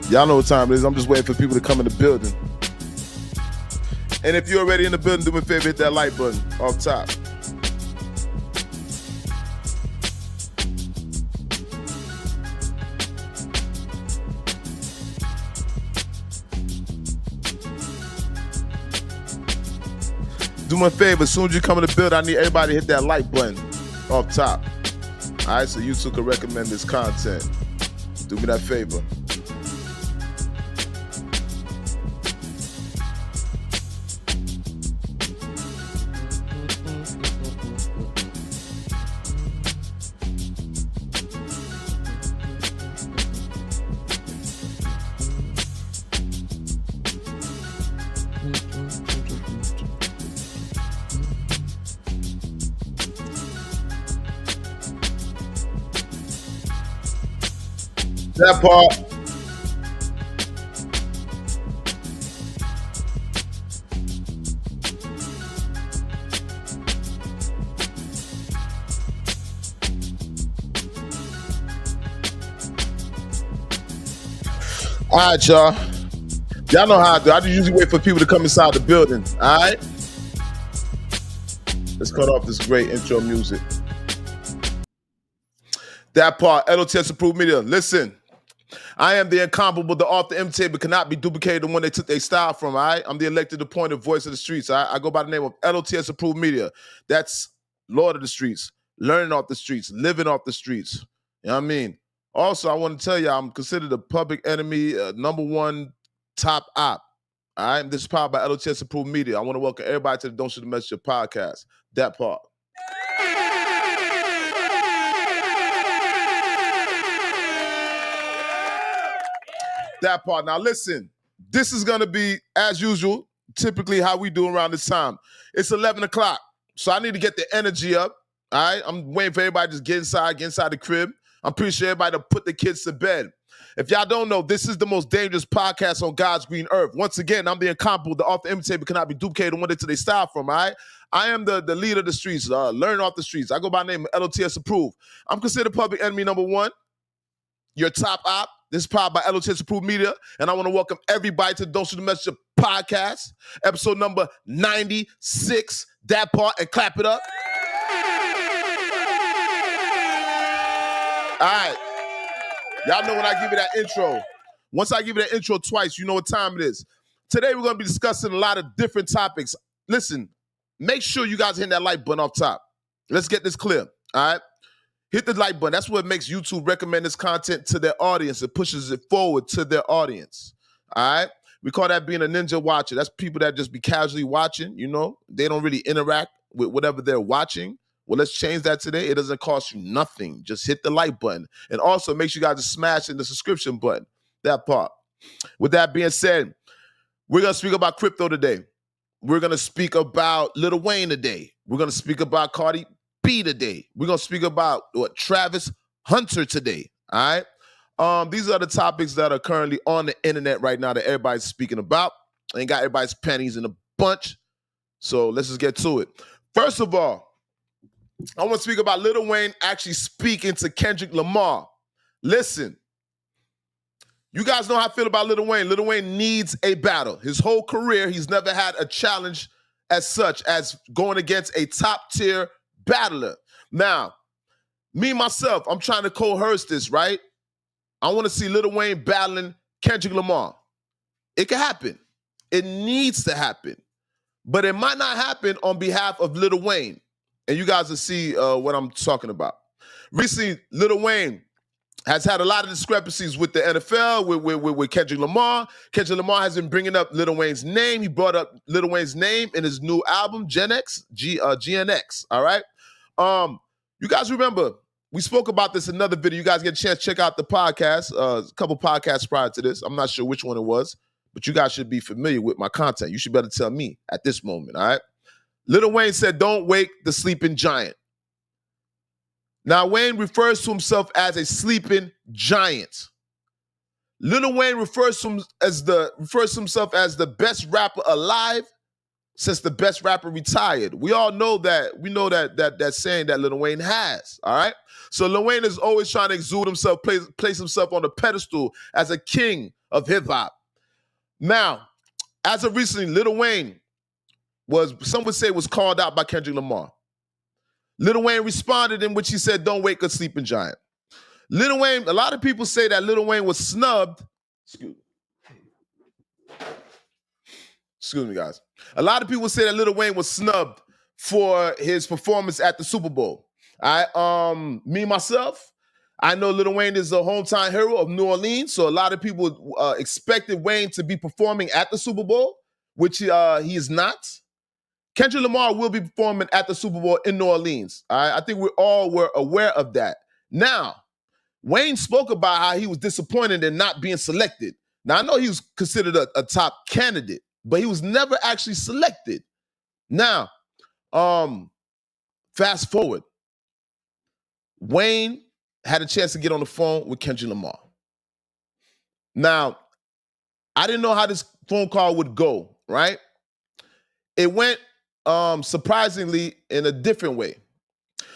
Y'all know what time it is. I'm just waiting for people to come in the building. And if you're already in the building, do me a favor, hit that like button off top. Do me a favor, as soon as you come in the building, I need everybody to hit that like button off top. All right, so YouTube can recommend this content. Do me that favor. That part. All right, y'all. Y'all know how I do. I usually wait for people to come inside the building. All right. Let's cut off this great intro music. That part. L.O.T.S approved media. Listen. I am the incomparable, the off the imitator, but cannot be duplicated, the one they took their style from, all right? I'm the elected, appointed voice of the streets, all right? I go by the name of L.O.T.S approved media. That's Lord of the streets, learning off the streets, living off the streets. You know what I mean? Also, I want to tell you, I'm considered a public enemy, #1 top op, all right? This is powered by L.O.T.S approved media. I want to welcome everybody to the Don't Shoot the Messenger podcast. That part. That part. Now listen, this is gonna be, as usual, typically how we do around this time. It's 11 o'clock, so I need to get the energy up, all right? I'm waiting for everybody to just get inside the crib. I'm pretty sure everybody to put the kids to bed. If y'all don't know, this is the most dangerous podcast on God's green earth. Once again, I'm the incomparable, the off the imitator, but cannot be duplicated, one to they style from, all right? I am the leader of the streets, learning off the streets. I go by the name of L.O.T.S approved. I'm considered public enemy #1, your top op. This is powered by L.O.T.S approved media, and I want to welcome everybody to the Don't Shoot the Messenger podcast, episode number 96. That part, and clap it up. All right. Y'all know when I give you that intro. Once I give you that intro twice, you know what time it is. Today, we're going to be discussing a lot of different topics. Listen, make sure you guys hit that like button off top. Let's get this clear, all right? Hit the like button. That's what makes YouTube recommend this content to their audience. It pushes it forward to their audience. All right? We call that being a ninja watcher. That's people that just be casually watching, you know? They don't really interact with whatever they're watching. Well, let's change that today. It doesn't cost you nothing. Just hit the like button. And also make sure you guys are smashing the subscription button. That part. With that being said, we're going to speak about crypto today. We're going to speak about Lil Wayne today. We're going to speak about Cardi B today. We're going to speak about Travis Hunter today, all right? These are the topics that are currently on the internet right now that everybody's speaking about. And got everybody's pennies in a bunch. So let's just get to it. First of all, I want to speak about Lil Wayne actually speaking to Kendrick Lamar. Listen, you guys know how I feel about Lil Wayne. Lil Wayne needs a battle. His whole career, he's never had a challenge as such as going against a top-tier battler. Now, me, myself, I'm trying to coerce this, right? I want to see Lil Wayne battling Kendrick Lamar. It can happen. It needs to happen. But it might not happen on behalf of Lil Wayne. And you guys will see what I'm talking about. Recently, Lil Wayne has had a lot of discrepancies with the NFL, with Kendrick Lamar. Kendrick Lamar has been bringing up Lil Wayne's name. He brought up Lil Wayne's name in his new album, GNX, all right? You guys remember, we spoke about this in another video. You guys get a chance to check out the podcast, a couple podcasts prior to this. I'm not sure which one it was, but you guys should be familiar with my content. You should better tell me at this moment, all right? Lil Wayne said, "Don't wake the sleeping giant." Now, Wayne refers to himself as a sleeping giant. Lil Wayne refers to himself as the best rapper alive since the best rapper retired. We all know that. We know that saying that Lil Wayne has. All right. So Lil Wayne is always trying to exude himself, place himself on the pedestal as a king of hip hop. Now, as of recently, Lil Wayne some would say was called out by Kendrick Lamar. Lil Wayne responded in which he said, "Don't wake a sleeping giant." Lil Wayne, a lot of people say that Lil Wayne was snubbed. Excuse me, guys. A lot of people say that Lil Wayne was snubbed for his performance at the Super Bowl. Me myself, I know Lil Wayne is a hometown hero of New Orleans, so a lot of people expected Wayne to be performing at the Super Bowl, which he is not. Kendrick Lamar will be performing at the Super Bowl in New Orleans. All right? I think we all were aware of that. Now, Wayne spoke about how he was disappointed in not being selected. Now, I know he was considered a top candidate, but he was never actually selected. Now, fast forward. Wayne had a chance to get on the phone with Kendrick Lamar. Now, I didn't know how this phone call would go, right? It went surprisingly in a different way.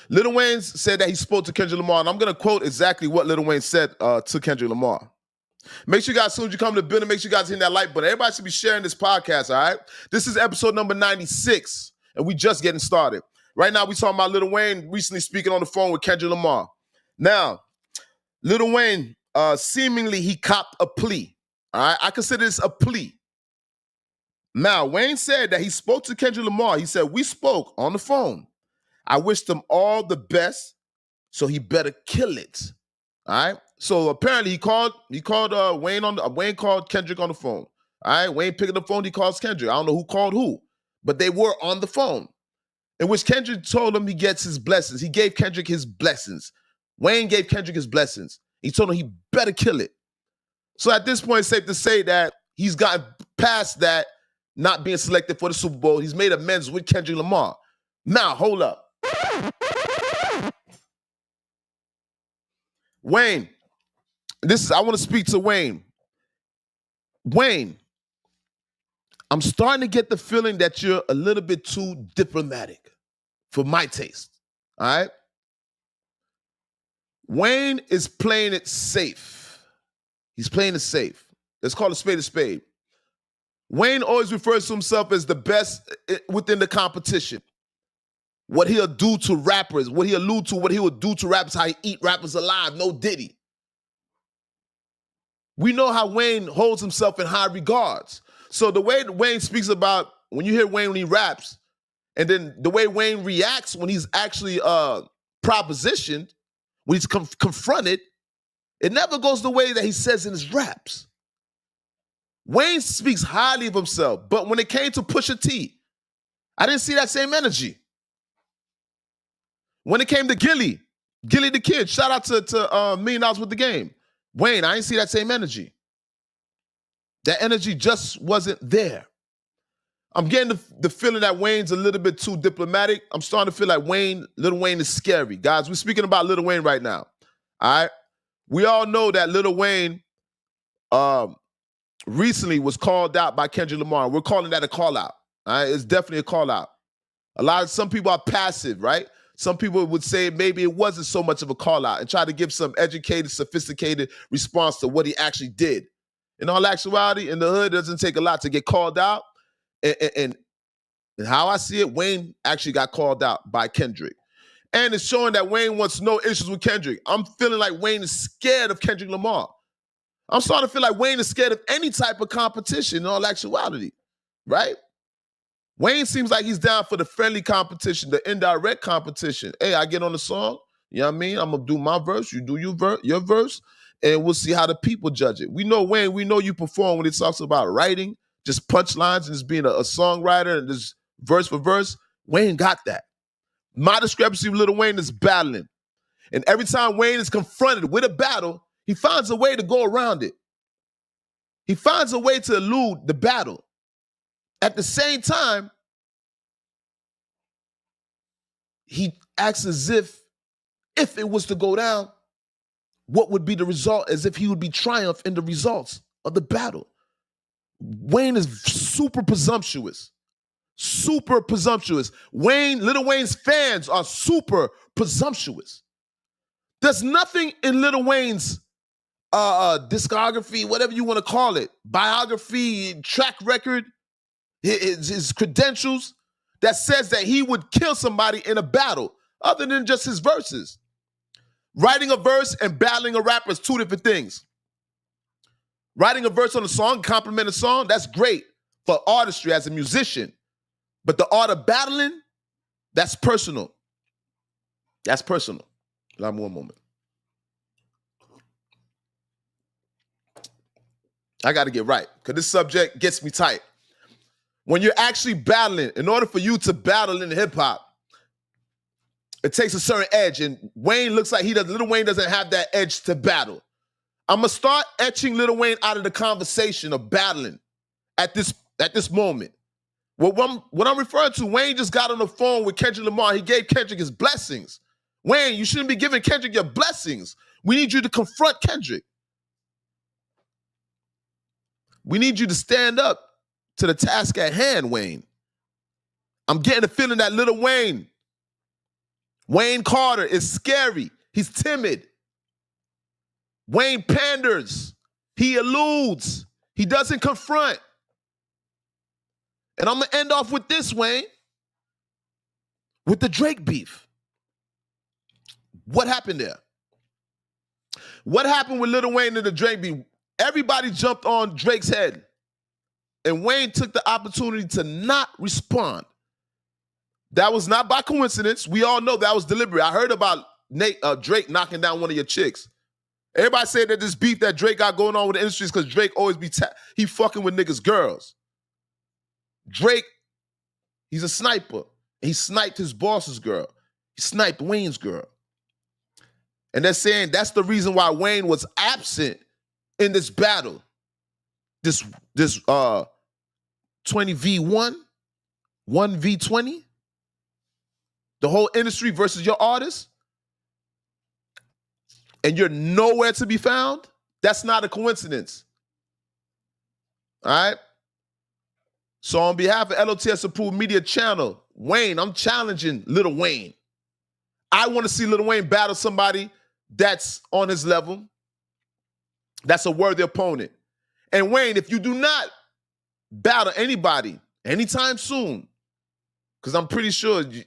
Lil Wayne said that he spoke to Kendrick Lamar, and I'm going to quote exactly what Lil Wayne said to Kendrick Lamar. Make sure you guys, as soon as you come to the building, make sure you guys hit that like button. Everybody should be sharing this podcast, all right? This is episode number 96, and we just getting started. Right now, we talking about Lil Wayne recently speaking on the phone with Kendrick Lamar. Now, Lil Wayne, seemingly he copped a plea, all right? I consider this a plea. Now, Wayne said that he spoke to Kendrick Lamar. He said, "We spoke on the phone. I wished him all the best, so he better kill it." All right. So apparently he called Wayne called Kendrick on the phone. All right. Wayne picked up the phone, he calls Kendrick. I don't know who called who, but they were on the phone. In which Kendrick told him he gets his blessings. He gave Kendrick his blessings. Wayne gave Kendrick his blessings. He told him he better kill it. So at this point, it's safe to say that he's gotten past that not being selected for the Super Bowl. He's made amends with Kendrick Lamar. Now, hold up. Wayne, I want to speak to Wayne. Wayne, I'm starting to get the feeling that you're a little bit too diplomatic for my taste. All right? Wayne is playing it safe. He's playing it safe. Let's call a spade a spade. Wayne always refers to himself as the best within the competition. What he'll do to rappers, what he will do to rappers, how he eat rappers alive, no Diddy. We know how Wayne holds himself in high regards. So the way Wayne speaks about, when you hear Wayne when he raps, and then the way Wayne reacts when he's actually propositioned, when he's confronted, it never goes the way that he says in his raps. Wayne speaks highly of himself, but when it came to Pusha T, I didn't see that same energy. When it came to Gilly the Kid, shout out to $1 Million with the Game. Wayne, I didn't see that same energy. That energy just wasn't there. I'm getting the feeling that Wayne's a little bit too diplomatic. I'm starting to feel like Lil Wayne is scary. Guys, we're speaking about Lil Wayne right now. All right? We all know that Lil Wayne recently was called out by Kendrick Lamar. We're calling that a call out. All right? It's definitely a call out. Some people are passive, right? Some people would say maybe it wasn't so much of a call out and try to give some educated, sophisticated response to what he actually did. In all actuality, in the hood, it doesn't take a lot to get called out. And how I see it, Wayne actually got called out by Kendrick. And it's showing that Wayne wants no issues with Kendrick. I'm feeling like Wayne is scared of Kendrick Lamar. I'm starting to feel like Wayne is scared of any type of competition in all actuality, right? Wayne seems like he's down for the friendly competition, the indirect competition. Hey, I get on the song, you know what I mean? I'm going to do my verse, you do your verse, and we'll see how the people judge it. We know, Wayne, we know you perform when it talks about writing, just punchlines and just being a songwriter and just verse for verse. Wayne got that. My discrepancy with Lil Wayne is battling. And every time Wayne is confronted with a battle, he finds a way to go around it. He finds a way to elude the battle. At the same time, he acts as if it was to go down, what would be the result? As if he would be triumph in the results of the battle. Wayne is super presumptuous. super presumptuous. Lil Wayne's fans are super presumptuous. There's nothing in Lil Wayne's discography, whatever you want to call it, biography, track record, his credentials, that says that he would kill somebody in a battle, other than just his verses. Writing a verse and battling a rapper is two different things. Writing a verse on a song, compliment a song, that's great for artistry as a musician. But the art of battling, that's personal. That's personal. Allow me one moment. I got to get right, because this subject gets me tight. When you're actually battling, in order for you to battle in hip-hop, it takes a certain edge, and Lil Wayne doesn't have that edge to battle. I'm going to start etching Lil Wayne out of the conversation of battling at this moment. What I'm referring to, Wayne just got on the phone with Kendrick Lamar. He gave Kendrick his blessings. Wayne, you shouldn't be giving Kendrick your blessings. We need you to confront Kendrick. We need you to stand up to the task at hand, Wayne. I'm getting the feeling that Lil Wayne Carter is scary. He's timid. Wayne panders. He eludes. He doesn't confront. And I'm going to end off with this, Wayne. With the Drake beef. What happened there? What happened with Lil Wayne and the Drake beef? Everybody jumped on Drake's head. And Wayne took the opportunity to not respond. That was not by coincidence. We all know that was deliberate. I heard about Drake knocking down one of your chicks. Everybody said that this beef that Drake got going on with the industry is because Drake always he fucking with niggas' girls. Drake, he's a sniper. He sniped his boss's girl. He sniped Wayne's girl. And they're saying that's the reason why Wayne was absent in this battle. This 20v1, 1v20. The whole industry versus your artist. And you're nowhere to be found. That's not a coincidence. All right? So on behalf of L.O.T.S Approved Media Channel, Wayne, I'm challenging Lil Wayne. I want to see Lil Wayne battle somebody that's on his level, that's a worthy opponent. And Wayne, if you do not battle anybody anytime soon, because I'm pretty sure I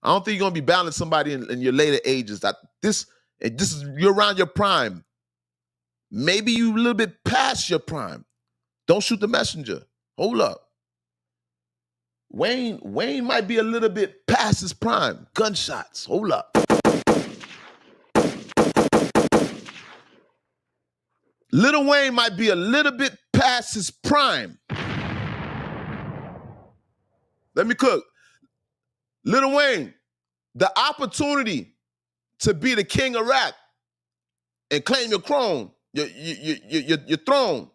don't think you're going to be battling somebody in your later ages. You're around your prime. Maybe you a little bit past your prime. Don't shoot the messenger. Hold up. Wayne might be a little bit past his prime. Gunshots. Hold up. Lil Wayne might be a little bit past his prime. Let me cook. Lil Wayne, the opportunity to be the king of rap and claim your throne, your throne,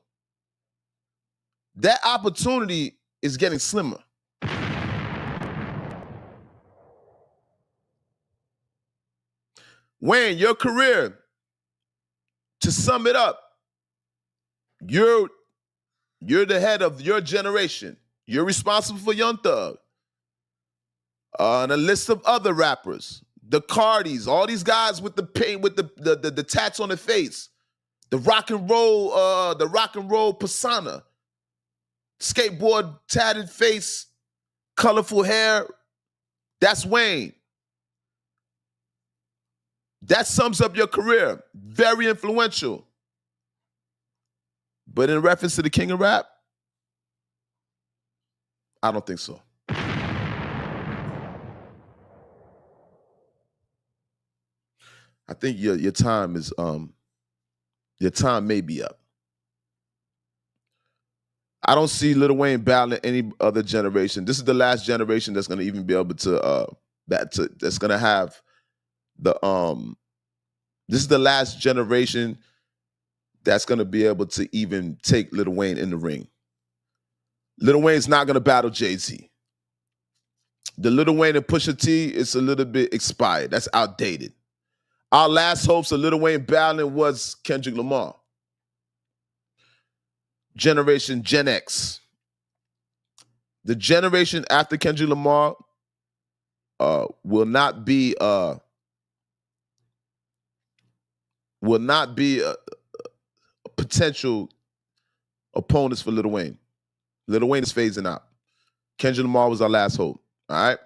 that opportunity is getting slimmer. Wayne, your career, to sum it up, you're the head of your generation. You're responsible for Young Thug. And a list of other rappers, the Cardis, all these guys with the paint, with the tats on their face, the rock and roll persona, skateboard tatted face, colorful hair. That's Wayne. That sums up your career. Very influential. But in reference to the king of rap, I don't think so. I think your time is your time may be up. I don't see Lil Wayne battling any other generation. This is the last generation that's going to even be able to that's going to have the this is the last generation that's going to be able to even take Lil Wayne in the ring. Lil Wayne's not going to battle Jay-Z. The Lil Wayne and Pusha T is a little bit expired. That's outdated. Our last hopes of Lil Wayne battling was Kendrick Lamar. Generation Gen X. the generation after Kendrick Lamar will not be potential opponents for Lil Wayne. Lil Wayne is phasing out. Kendrick Lamar was our last hope. All right.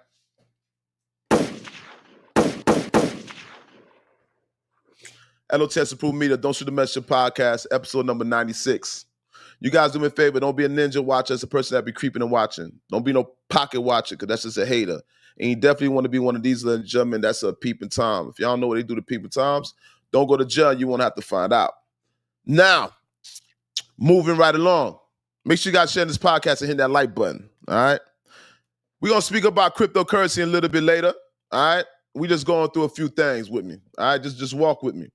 L.O.T.S Approved Media, Don't Shoot the Messenger Podcast, episode number 96. You guys do me a favor, don't be a ninja watcher. That's a person that be creeping and watching. Don't be no pocket watcher, because that's just a hater. And you definitely want to be one of these little gentlemen that's a peeping Tom. If y'all know what they do to peeping Toms, don't go to jail. You won't have to find out. Now, moving right along. Make sure you guys share this podcast and hit that like button, all right? We're going to speak about cryptocurrency a little bit later, all right? We just going through a few things with me, all right? Just walk with me.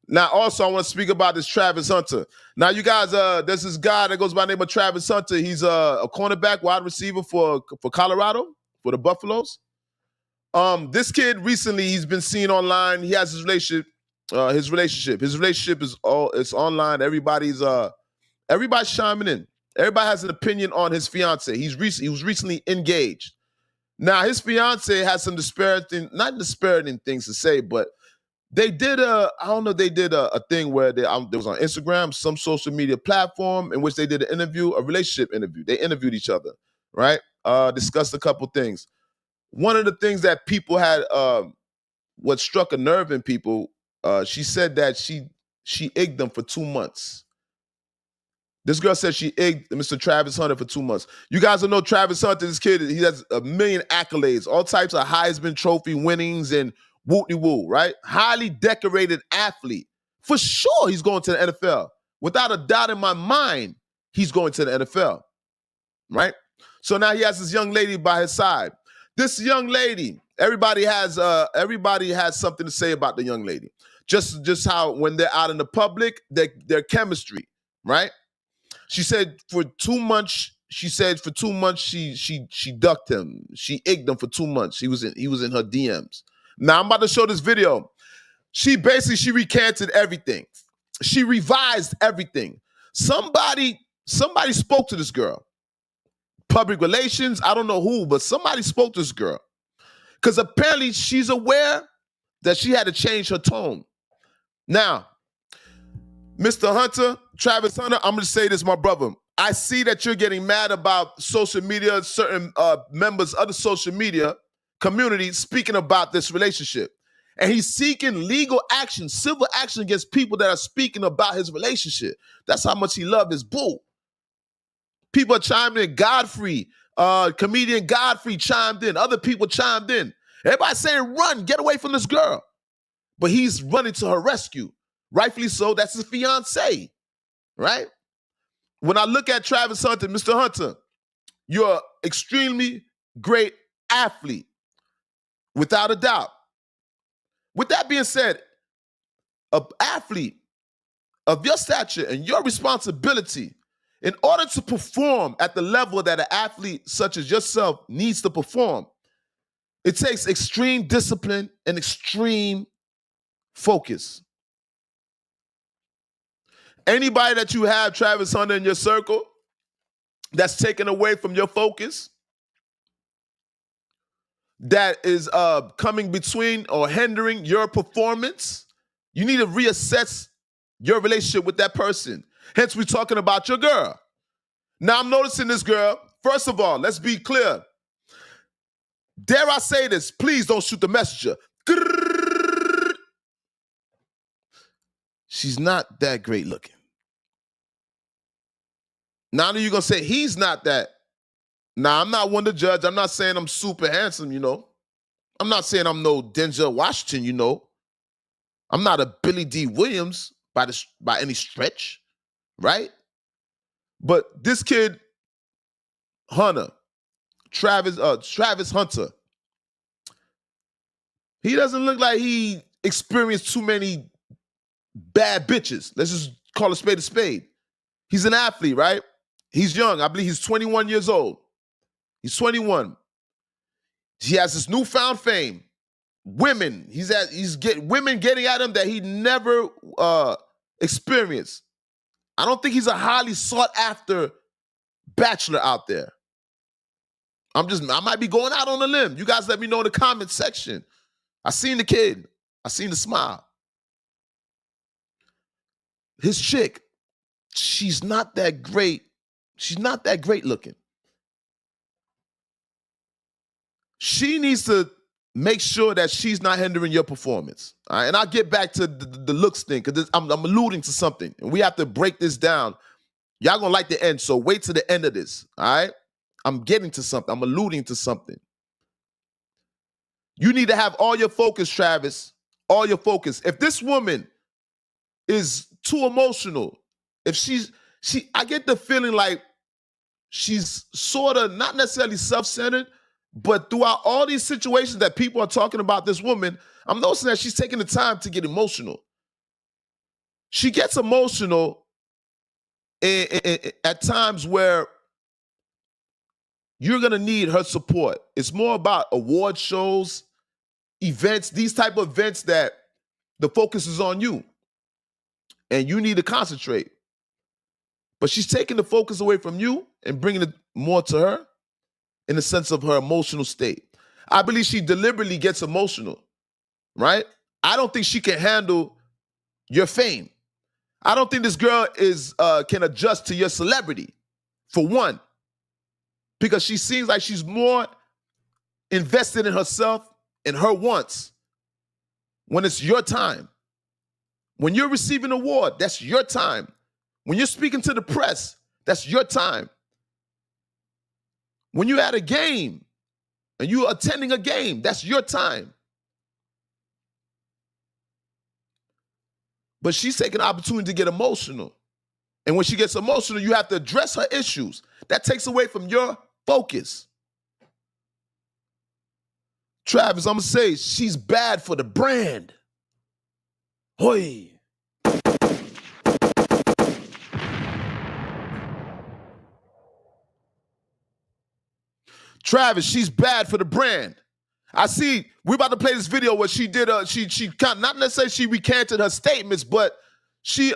Now, also, I want to speak about this Travis Hunter. Now, you guys, there's this guy that goes by the name of Travis Hunter. He's a cornerback, wide receiver for Colorado, for the Buffaloes. This kid recently, he's been seen online. He has his relationship. His relationship is it's online. Everybody's chiming in. Everybody has an opinion on his fiance. He was recently engaged. Now, his fiance has some not disparaging things to say, but they did a thing where there was on Instagram, some social media platform in which they did a relationship interview. They interviewed each other, right? Discussed a couple things. One of the things that people had, what struck a nerve in people, she said that she egged them for 2 months. This girl said she egged Mr. Travis Hunter for 2 months. You guys don't know Travis Hunter, this kid, he has a million accolades, all types of Heisman Trophy winnings and woo-de-woo, right? Highly decorated athlete. For sure he's going to the NFL. Without a doubt in my mind, he's going to the NFL, right? So now he has this young lady by his side. This young lady, everybody has something to say about the young lady. Just how when they're out in the public, their chemistry, right? She said for 2 months, she ducked him. She egged him for 2 months. He was in her DMs. Now I'm about to show this video. She recanted everything. She revised everything. Somebody spoke to this girl. Public relations, I don't know who, but somebody spoke to this girl. Because apparently she's aware that she had to change her tone. Now, Mr. Hunter, Travis Hunter, I'm going to say this, my brother. I see that you're getting mad about social media, certain members of the social media community speaking about this relationship. And he's seeking legal action, civil action against people that are speaking about his relationship. That's how much he loved his boo. People are chiming in. Godfrey, comedian Godfrey chimed in. Other people chimed in. Everybody's saying, run, get away from this girl. But he's running to her rescue. Rightfully so, that's his fiance, right? When I look at Travis Hunter, Mr. Hunter, you're an extremely great athlete, without a doubt. With that being said, an athlete of your stature and your responsibility, in order to perform at the level that an athlete such as yourself needs to perform, it takes extreme discipline and extreme focus. Anybody that you have, Travis Hunter, in your circle, that's taken away from your focus, that is coming between or hindering your performance, you need to reassess your relationship with that person. Hence, we're talking about your girl. Now, I'm noticing this girl. First of all, let's be clear. Dare I say this? Please don't shoot the messenger. She's not that great looking. Now you're going to say he's not that. Now, I'm not one to judge. I'm not saying I'm super handsome, you know. I'm not saying I'm no Denzel Washington, you know. I'm not a Billy D. Williams by any stretch, right? But this kid, Hunter, Travis Hunter, he doesn't look like he experienced too many bad bitches. Let's just call a spade a spade. He's an athlete, right? He's young. I believe he's 21 years old. He's 21. He has this newfound fame. Women, women getting at him that he never experienced. I don't think he's a highly sought after bachelor out there. I might be going out on a limb. You guys let me know in the comment section. I seen the kid. I seen the smile. His chick, she's not that great. She's not that great looking. She needs to make sure that she's not hindering your performance. All right? And I'll get back to the looks thing because I'm alluding to something. And we have to break this down. Y'all gonna like the end, so wait to the end of this. All right? I'm getting to something. I'm alluding to something. You need to have all your focus, Travis. All your focus. If this woman is too emotional, if I get the feeling like she's sort of not necessarily self-centered, but throughout all these situations that people are talking about this woman, I'm noticing that she's taking the time to get emotional. She gets emotional at times where you're going to need her support. It's more about award shows, events, these type of events that the focus is on you and you need to concentrate. But she's taking the focus away from you and bringing it more to her in the sense of her emotional state. I believe she deliberately gets emotional, right? I don't think she can handle your fame. I don't think this girl can adjust to your celebrity, for one, because she seems like she's more invested in herself and her wants when it's your time. When you're receiving an award, that's your time. When you're speaking to the press, that's your time. When you're at a game and you're attending a game, that's your time. But she's taking the opportunity to get emotional. And when she gets emotional, you have to address her issues. That takes away from your focus. Travis, I'm going to say she's bad for the brand. Hoy. Travis, she's bad for the brand. I see, we're about to play this video where she did, she not necessarily she recanted her statements, but she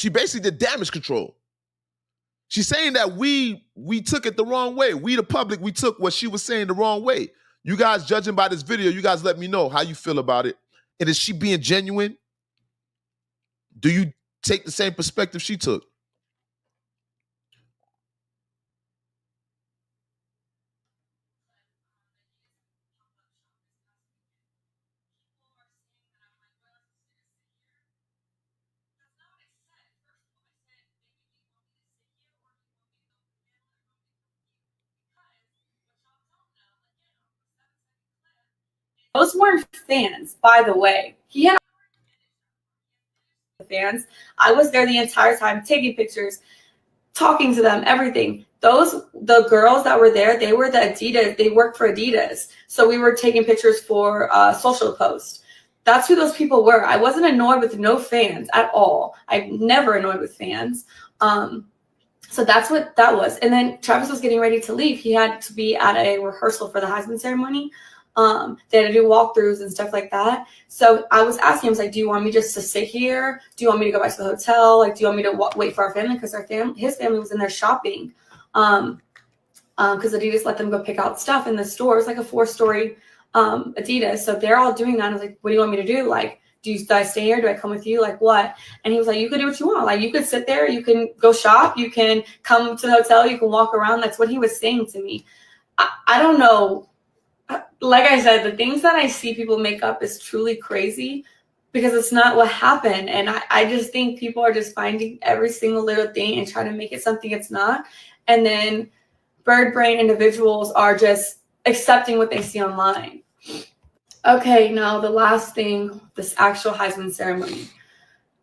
basically did damage control. She's saying that we took it the wrong way. We, the public, we took what she was saying the wrong way. You guys judging by this video, you guys let me know how you feel about it. And is she being genuine? Do you take the same perspective she took? Those weren't fans, by the way. He had fans. I was there the entire time, taking pictures, talking to them, everything. The girls that were there, they were the Adidas. They worked for Adidas. So we were taking pictures for social post. That's who those people were. I wasn't annoyed with no fans at all. I'm never annoyed with fans. So that's what that was. And then Travis was getting ready to leave. He had to be at a rehearsal for the Heisman ceremony. They had to do walkthroughs and stuff like that. So I was asking him, I was like, do you want me just to sit here? Do you want me to go back to the hotel? Like, do you want me to wait for our family? Because his family was in there shopping. Because Adidas let them go pick out stuff in the store. It's like a 4-story Adidas. So they're all doing that. I was like, what do you want me to do? Like, do I stay here? Do I come with you? Like, what? And he was like, you can do what you want. Like, you could sit there. You can go shop. You can come to the hotel. You can walk around. That's what he was saying to me. I don't know. Like I said, the things that I see people make up is truly crazy because it's not what happened. And I just think people are just finding every single little thing and trying to make it something it's not. And then bird brain individuals are just accepting what they see online. Okay, now the last thing, this actual Heisman ceremony.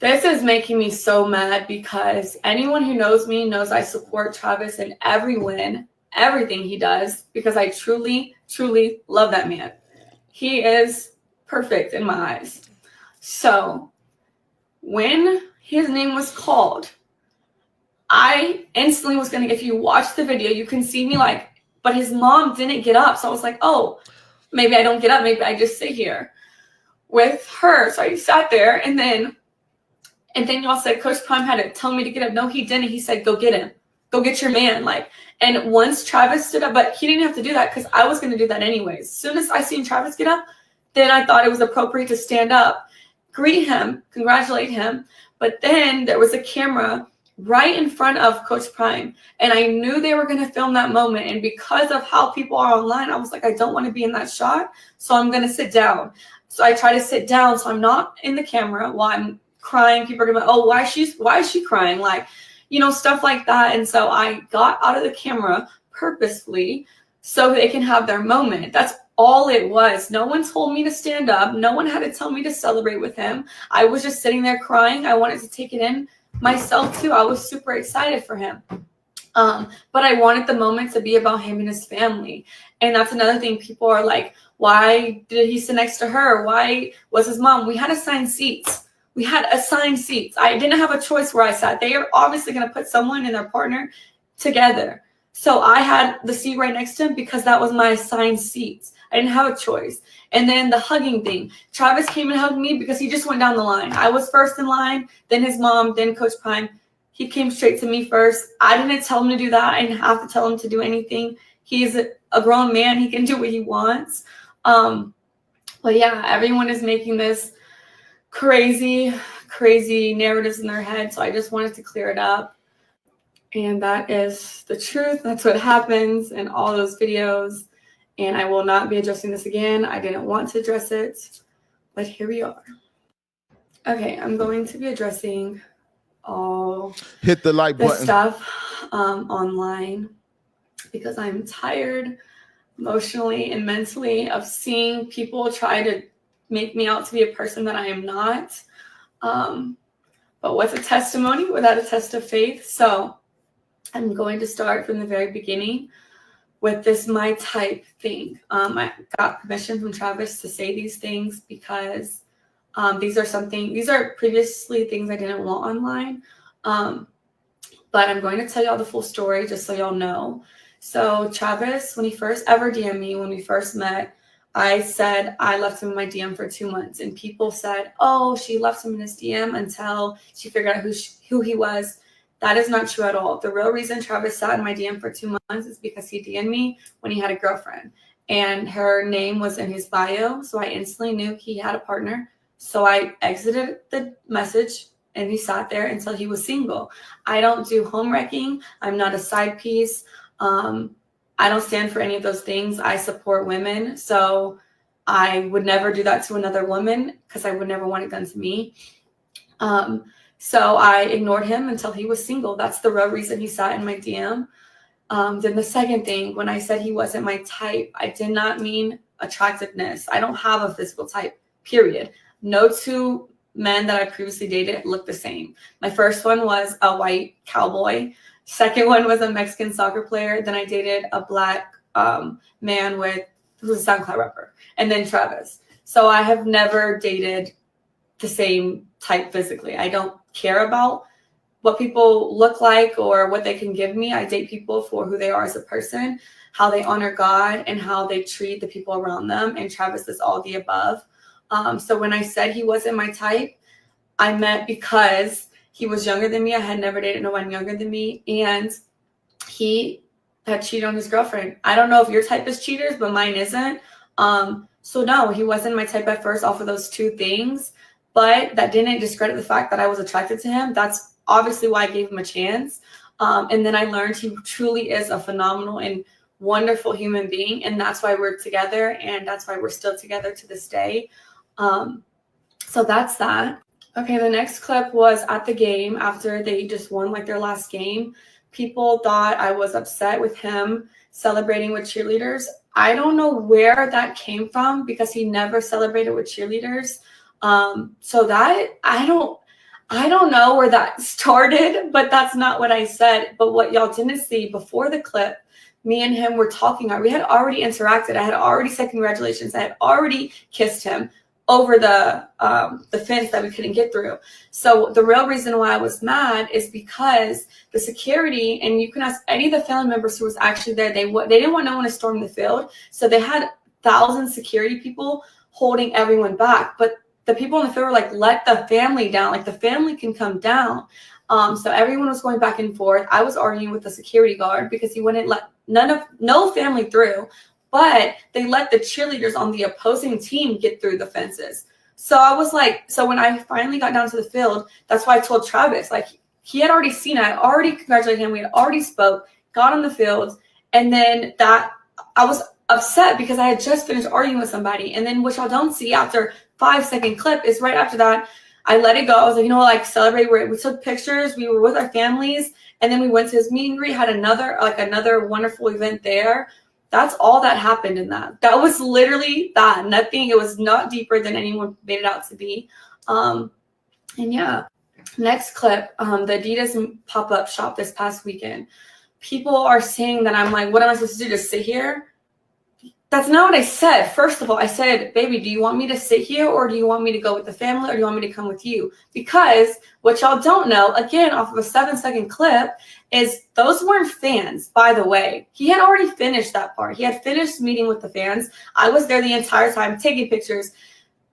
This is making me so mad because anyone who knows me knows I support Travis in every win, everything he does, because I truly, truly love that man. He is perfect in my eyes. So when his name was called, I instantly was going to, if you watch the video, you can see me like, but his mom didn't get up. So I was like, oh, maybe I don't get up. Maybe I just sit here with her. So I sat there and then y'all said Coach Prime had to tell me to get up. No, he didn't. He said, go get him. go get your man. Like, and once Travis stood up, but he didn't have to do that because I was going to do that anyways. As soon as I seen Travis get up, then I thought it was appropriate to stand up, greet him, congratulate him. But then there was a camera right in front of Coach Prime, and I knew they were going to film that moment. And because of how people are online, I was like, I don't want to be in that shot, so I'm going to sit down. So I try to sit down so I'm not in the camera while I'm crying. People are going to be like, oh, why is she crying? Like, you know, stuff like that. And so I got out of the camera purposefully so they can have their moment. That's all it was. No one told me to stand up. No one had to tell me to celebrate with him. I was just sitting there crying. I wanted to take it in myself too. I was super excited for him. But I wanted the moment to be about him and his family. And that's another thing. People are like, why did he sit next to her? Why was his mom? We had assigned seats. I didn't have a choice where I sat. They are obviously going to put someone and their partner together. So I had the seat right next to him because that was my assigned seats. I didn't have a choice. And then the hugging thing. Travis came and hugged me because he just went down the line. I was first in line, then his mom, then Coach Prime. He came straight to me first. I didn't tell him to do that. I didn't have to tell him to do anything. He's a grown man. He can do what he wants. But yeah, everyone is making this crazy narratives in their head. So I just wanted to clear it up. And that is the truth. That's what happens in all those videos. And I will not be addressing this again. I didn't want to address it, but here we are. Okay, I'm going to be addressing all hit the like button stuff online because I'm tired emotionally and mentally of seeing people try to make me out to be a person that I am not. But what's a testimony without a test of faith? So I'm going to start from the very beginning with this my type thing. I got permission from Travis to say these things because these are previously things I didn't want online. But I'm going to tell y'all the full story just so y'all know. So Travis, when he first ever DM'd me, when we first met, I said I left him in my DM for 2 months. And people said, oh, she left him in his DM until she figured out who he was. That is not true at all. The real reason Travis sat in my DM for 2 months is because he DM'd me when he had a girlfriend. And her name was in his bio, so I instantly knew he had a partner. So I exited the message, and he sat there until he was single. I don't do home wrecking. I'm not a side piece. I don't stand for any of those things. I support women, so I would never do that to another woman because I would never want it done to me. So I ignored him until he was single. That's the real reason he sat in my DM. Then the second thing, when I said he wasn't my type, I did not mean attractiveness. I don't have a physical type, period. No two men that I previously dated looked the same. My first one was a white cowboy. Second one was a Mexican soccer player. Then I dated a black man who was a SoundCloud rapper. And then Travis. So I have never dated the same type physically. I don't care about what people look like or what they can give me. I date people for who they are as a person, how they honor God, and how they treat the people around them. And Travis is all the above. So when I said he wasn't my type, I meant because he was younger than me. I had never dated no one younger than me. And he had cheated on his girlfriend. I don't know if your type is cheaters, but mine isn't. So no, he wasn't my type at first off of those two things. But that didn't discredit the fact that I was attracted to him. That's obviously why I gave him a chance. And then I learned he truly is a phenomenal and wonderful human being. And that's why we're together. And that's why we're still together to this day. So that's that. Okay, the next clip was at the game after they just won like their last game. People thought I was upset with him celebrating with cheerleaders. I don't know where that came from because he never celebrated with cheerleaders. So that I don't know where that started, but that's not what I said. But what y'all didn't see before the clip, me and him were talking. We had already interacted. I had already said congratulations. I had already kissed him over the fence that we couldn't get through. So the real reason why I was mad is because the security, and you can ask any of the family members who was actually there, they didn't want no one to storm the field. So they had 1,000 security people holding everyone back. But the people in the field were like, let the family down. Like, the family can come down. So everyone was going back and forth. I was arguing with the security guard because he wouldn't let no family through, but they let the cheerleaders on the opposing team get through the fences. So I was like, so when I finally got down to the field, that's why I told Travis, like, he had already seen it. I already congratulated him. We had already spoke, got on the field, and then that I was upset because I had just finished arguing with somebody. And then what y'all don't see after 5-second clip is right after that, I let it go. I was like, like, celebrate. We took pictures. We were with our families, and then we went to his meet and greet. Had another wonderful event there. That's all that happened in that. That was literally that. Nothing. It was not deeper than anyone made it out to be. And yeah. Next clip. The Adidas pop-up shop this past weekend. People are saying that I'm like, what am I supposed to do? Just sit here? That's not what I said. First of all, I said, baby, do you want me to sit here, or do you want me to go with the family, or do you want me to come with you? Because what y'all don't know, again, off of a 7-second clip, is those weren't fans, by the way. He had already finished that part. He had finished meeting with the fans. I was there the entire time, taking pictures,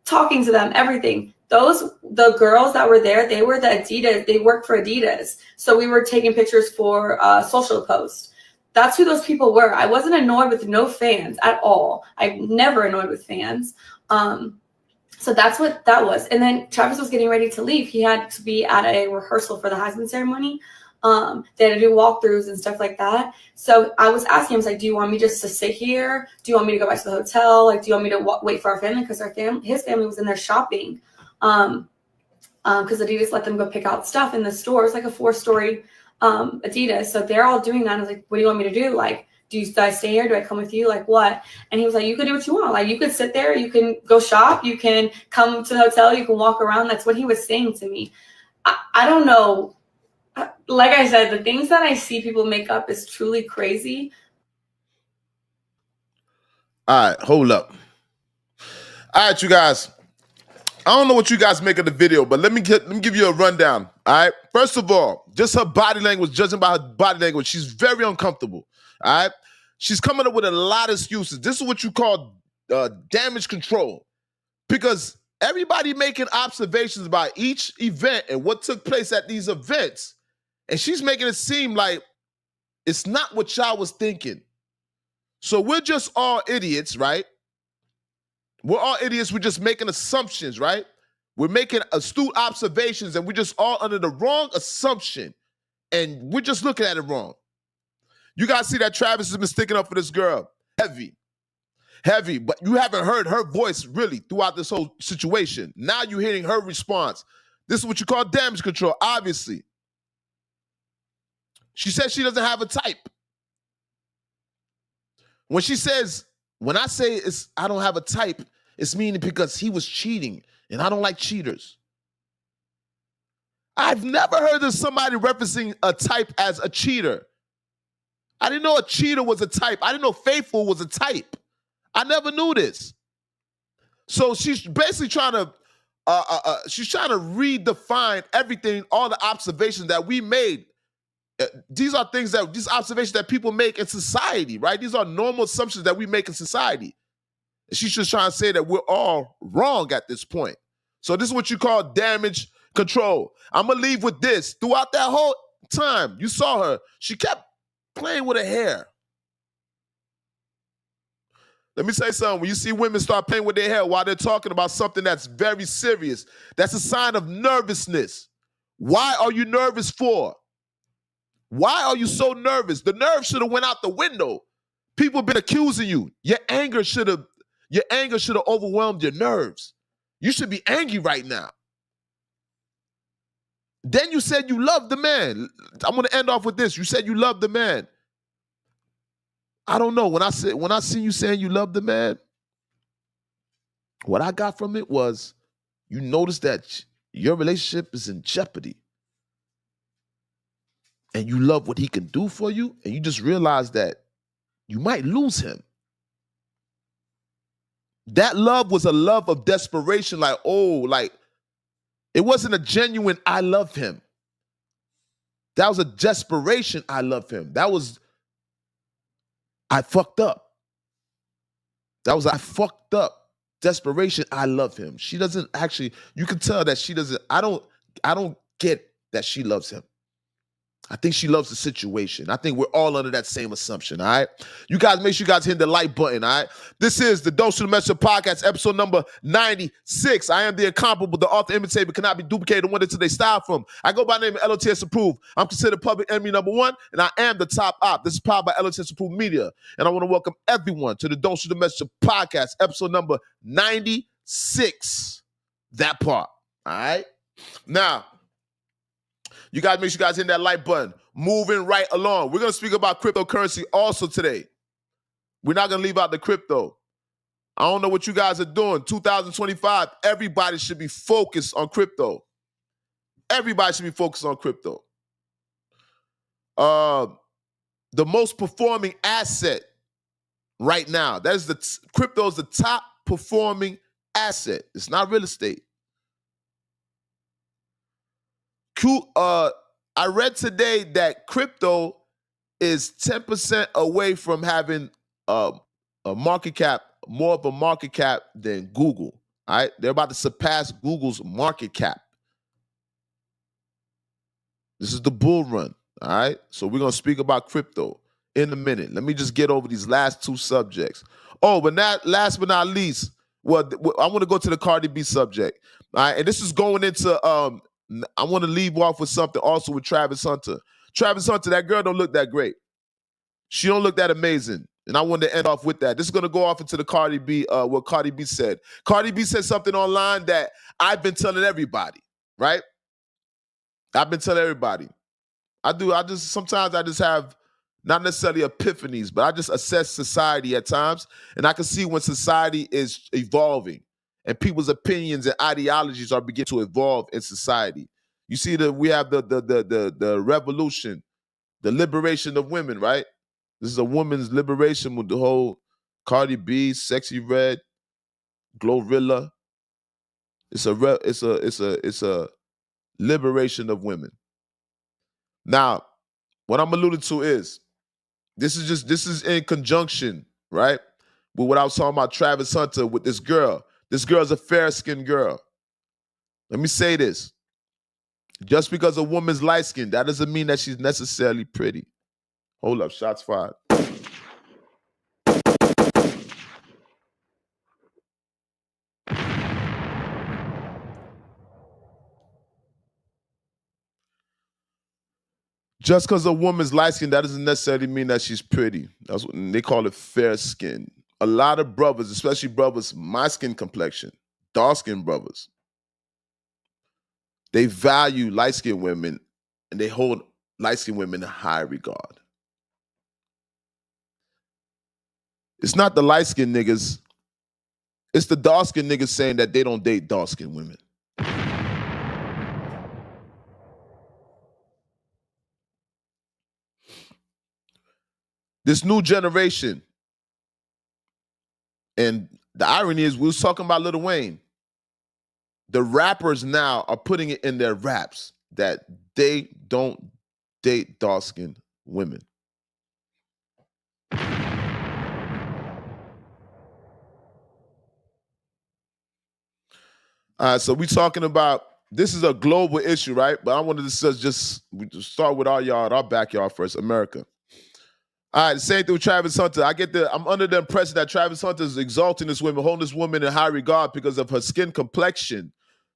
talking to them, everything. The girls that were there, they were the Adidas. They worked for Adidas. So we were taking pictures for social posts. That's who those people were. I wasn't annoyed with no fans at all. I'm never annoyed with fans. So that's what that was. And then Travis was getting ready to leave. He had to be at a rehearsal for the Heisman ceremony. They had to do walkthroughs and stuff like that. So I was asking him, I was like, do you want me just to sit here? Do you want me to go back to the hotel? Like, do you want me to wait for our family? Because his family was in there shopping. Because Adidas let them go pick out stuff in the store. It's like a 4-story Adidas. So they're all doing that. I was like, what do you want me to do? Like, do I stay here? Do I come with you? Like, what? And he was like, you can do what you want. Like, you could sit there. You can go shop. You can come to the hotel. You can walk around. That's what he was saying to me. I don't know. Like I said, the things that I see people make up is truly crazy. All right, hold up. All right, you guys. I don't know what you guys make of the video, but let me give you a rundown. All right. First of all, just her body language, judging by her body language, she's very uncomfortable. All right. She's coming up with a lot of excuses. This is what you call damage control, because everybody making observations about each event and what took place at these events, and she's making it seem like it's not what y'all was thinking. So we're just all idiots, right? We're all idiots. We're just making assumptions, right? We're making astute observations, and we're just all under the wrong assumption, and we're just looking at it wrong. You guys see that Travis has been sticking up for this girl. Heavy, but you haven't heard her voice really throughout this whole situation. Now you're hearing her response. This is what you call damage control, obviously. She says she doesn't have a type. When I say I don't have a type, it's meaning because he was cheating, and I don't like cheaters. I've never heard of somebody referencing a type as a cheater. I didn't know a cheater was a type. I didn't know faithful was a type. I never knew this. So she's basically trying to redefine everything, all the observations that we made. These observations that people make in society, right? These are normal assumptions that we make in society. She's just trying to say that we're all wrong at this point. So this is what you call damage control. I'm going to leave with this. Throughout that whole time, you saw her. She kept playing with her hair. Let me say something. When you see women start playing with their hair while they're talking about something that's very serious, that's a sign of nervousness. Why are you nervous for? Why are you so nervous? The nerve should have went out the window. People have been accusing you. Your anger should have overwhelmed your nerves. You should be angry right now. Then you said you love the man. I'm going to end off with this. You said you love the man. I don't know. When I see you saying you love the man, what I got from it was you noticed that your relationship is in jeopardy. And you love what he can do for you, and you just realize that you might lose him. That love was a love of desperation, it wasn't a genuine I love him. That was a desperation I love him. That was I fucked up. That was I fucked up. Desperation I love him. She doesn't actually, you can tell that she doesn't, I don't get that she loves him. I think she loves the situation. I think we're all under that same assumption, all right? You guys, make sure you guys hit the like button, all right? This is the Dose of the Message Podcast, episode number 96. I am the incomparable, the author, imitator, cannot be duplicated, the one that they style from. I go by the name of L.O.T.S approved. I'm considered public enemy number one, and I am the top op. This is powered by L.O.T.S approved media, and I want to welcome everyone to the Dose of the Message Podcast, episode number 96. That part, all right? Now, you guys, make sure you guys hit that like button. Moving right along. We're going to speak about cryptocurrency also today. We're not going to leave out the crypto. I don't know what you guys are doing. 2025, everybody should be focused on crypto. Everybody should be focused on crypto. The most performing asset right now, that is crypto is the top performing asset. It's not real estate. I read today that crypto is 10% away from having a market cap, more of a market cap than Google. All right, they're about to surpass Google's market cap. This is the bull run. All right, so we're gonna speak about crypto in a minute. Let me just get over these last two subjects. Oh, but last but not least, well, I want to go to the Cardi B subject. All right, and this is going into I want to leave off with something also with Travis Hunter. Travis Hunter, that girl don't look that great. She don't look that amazing. And I wanted to end off with that. This is going to go off into the Cardi B, what Cardi B said. Cardi B said something online that I've been telling everybody, right? I've been telling everybody. Sometimes I just have not necessarily epiphanies, but I just assess society at times. And I can see when society is evolving and people's opinions and ideologies are beginning to evolve in society. You see that we have the revolution, the liberation of women, right? This is a woman's liberation with the whole Cardi B, Sexy Red, Glorilla. It's a liberation of women. Now, what I'm alluding to is this is in conjunction, right, with what I was talking about Travis Hunter with this girl. This girl's a fair-skinned girl. Let me say this. Just because a woman's light-skinned, that doesn't mean that she's necessarily pretty. Hold up, shots fired. Just because a woman's light-skinned, that doesn't necessarily mean that she's pretty. That's what they call it, fair-skinned. A lot of brothers, especially brothers my skin complexion, dark-skinned brothers, they value light-skinned women and they hold light-skinned women in high regard. It's not the light-skinned niggas, it's the dark-skinned niggas saying that they don't date dark-skinned women. This new generation, and the irony is we was talking about LIl Wayne. The rappers now are putting it in their raps that they don't date dark-skinned women. So we talking about, this is a global issue, right? But I wanted to just start with our backyard first, America. All right, same thing with Travis Hunter. I'm under the impression that Travis Hunter is exalting this woman, holding this woman in high regard because of her skin complexion.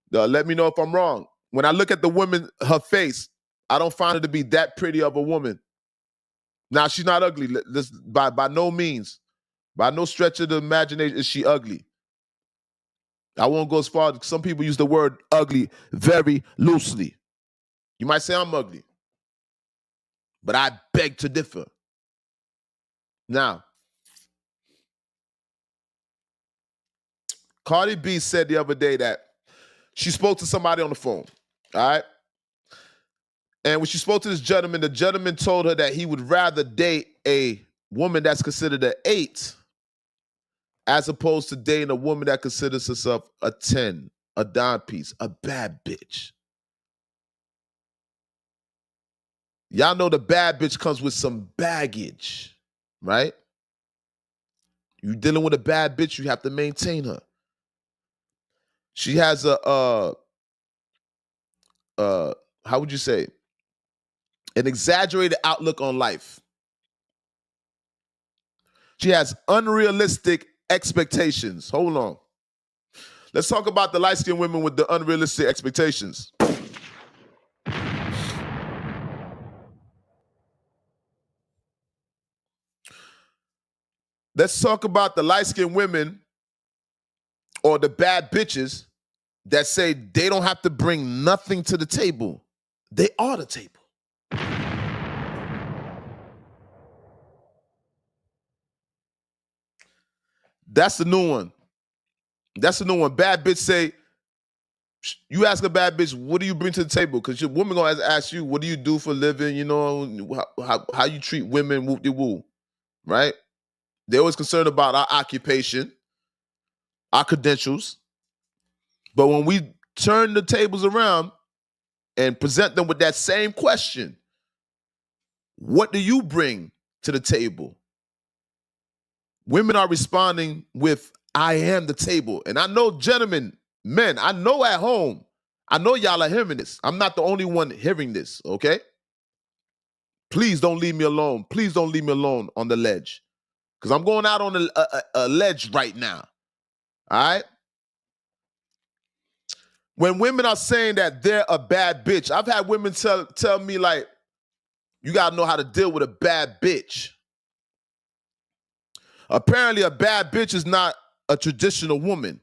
Let me know if I'm wrong. When I look at the woman, her face, I don't find her to be that pretty of a woman. Now, she's not ugly. By no means, by no stretch of the imagination is she ugly. I won't go as far as some people use the word ugly very loosely. You might say I'm ugly, but I beg to differ. Now, Cardi B said the other day that she spoke to somebody on the phone, all right? And when she spoke to this gentleman, the gentleman told her that he would rather date a woman that's considered an 8 as opposed to dating a woman that considers herself a 10, a dime piece, a bad bitch. Y'all know the bad bitch comes with some baggage, right? You dealing with a bad bitch, you have to maintain her. She has a how would you say, an exaggerated outlook on life. She has unrealistic expectations. Hold on. Let's talk about the light-skinned women with the unrealistic expectations. Let's talk about the light-skinned women or the bad bitches that say they don't have to bring nothing to the table. They are the table. That's the new one. That's the new one. Bad bitch say, you ask a bad bitch, what do you bring to the table? Because your woman gonna ask you, what do you do for a living? You know, how you treat women, whoop-de-woo, right? They're always concerned about our occupation, our credentials. But when we turn the tables around and present them with that same question, what do you bring to the table? Women are responding with, I am the table. And I know, gentlemen, men, I know at home, I know y'all are hearing this. I'm not the only one hearing this, okay? Please don't leave me alone. Please don't leave me alone on the ledge. Because I'm going out on a ledge right now, all right? When women are saying that they're a bad bitch, I've had women tell me, like, you got to know how to deal with a bad bitch. Apparently, a bad bitch is not a traditional woman.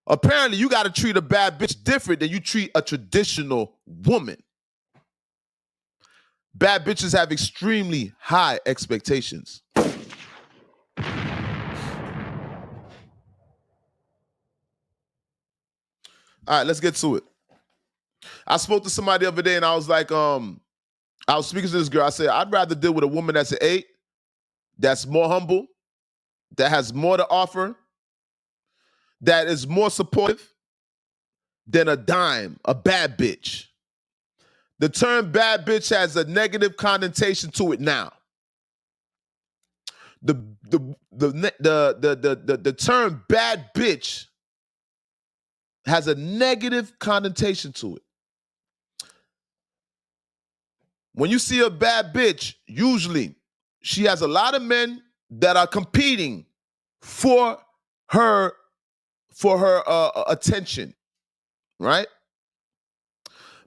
Apparently, you got to treat a bad bitch different than you treat a traditional woman. Bad bitches have extremely high expectations. All right, let's get to it. I spoke to somebody the other day and I was like, I was speaking to this girl. I said, I'd rather deal with a woman that's an 8, that's more humble, that has more to offer, that is more supportive than a dime, a bad bitch. The term bad bitch has a negative connotation to it now. The term bad bitch has a negative connotation to it. When you see a bad bitch, usually she has a lot of men that are competing for her attention, right?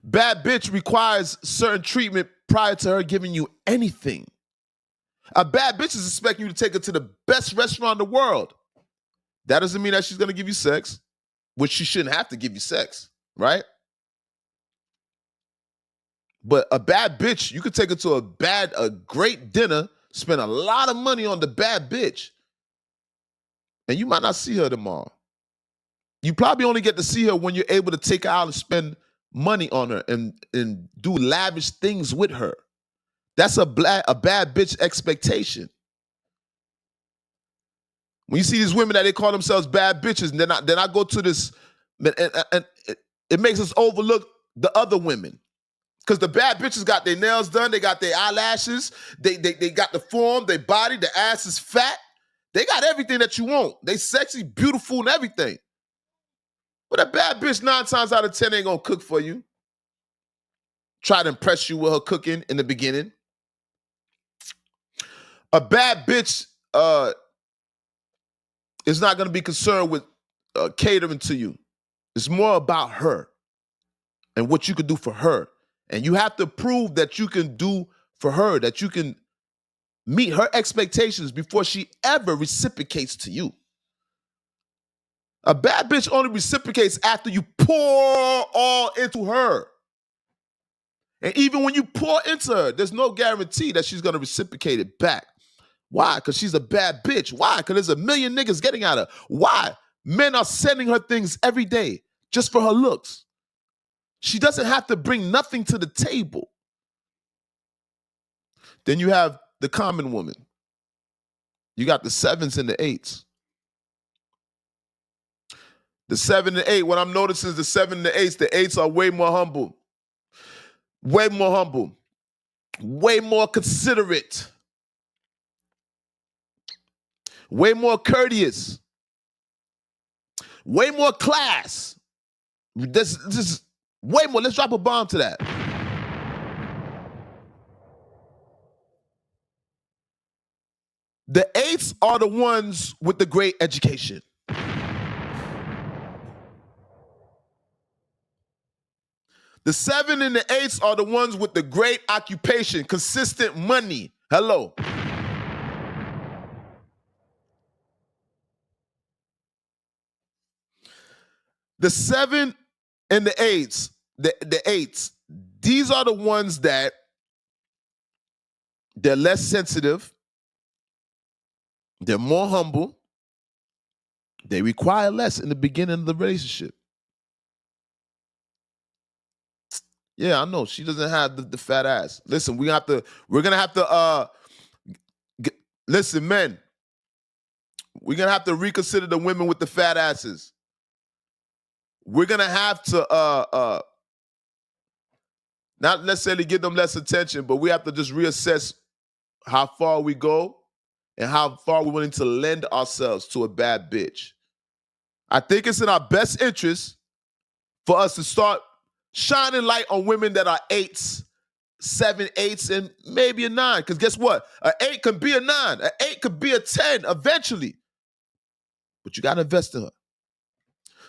Bad bitch requires certain treatment prior to her giving you anything. A bad bitch is expecting you to take her to the best restaurant in the world. That doesn't mean that she's going to give you sex, which she shouldn't have to give you sex, right? But a bad bitch, you could take her to a great dinner, spend a lot of money on the bad bitch, and you might not see her tomorrow. You probably only get to see her when you're able to take her out and spend money on her and do lavish things with her. That's a bad bitch expectation. When you see these women that they call themselves bad bitches, and then I go to this, and it makes us overlook the other women. Because the bad bitches got their nails done, they got their eyelashes, they got the form, their body, the ass is fat. They got everything that you want. They sexy, beautiful, and everything. But a bad bitch 9 times out of 10 ain't gonna cook for you. Try to impress you with her cooking in the beginning. A bad bitch is not gonna be concerned with catering to you. It's more about her and what you can do for her. And you have to prove that you can do for her, that you can meet her expectations before she ever reciprocates to you. A bad bitch only reciprocates after you pour all into her. And even when you pour into her, there's no guarantee that she's going to reciprocate it back. Why? Because she's a bad bitch. Why? Because there's a million niggas getting at her. Why? Men are sending her things every day just for her looks. She doesn't have to bring nothing to the table. Then you have the common woman. You got the 7s and the 8s. The 7 and 8, what I'm noticing is the 7 and the 8s. The 8s are way more humble. Way more humble. Way more considerate. Way more courteous. Way more class. This Way more. Let's drop a bomb to that. The 8s are the ones with the great education. The 7 and the 8s are the ones with the great occupation, consistent money. Hello. The 7 and the 8s, the 8s, these are the ones that they're less sensitive, they're more humble, they require less in the beginning of the relationship. Yeah, I know. She doesn't have the fat ass. Listen, we're gonna have to listen, men. We're gonna have to reconsider the women with the fat asses. We're gonna have to not necessarily give them less attention, but we have to just reassess how far we go and how far we're willing to lend ourselves to a bad bitch. I think it's in our best interest for us to start shining light on women that are 8s, 7, 8s, and maybe a 9. Because guess what? An 8 could be a 9. An 8 could be a 10 eventually. But you got to invest in her.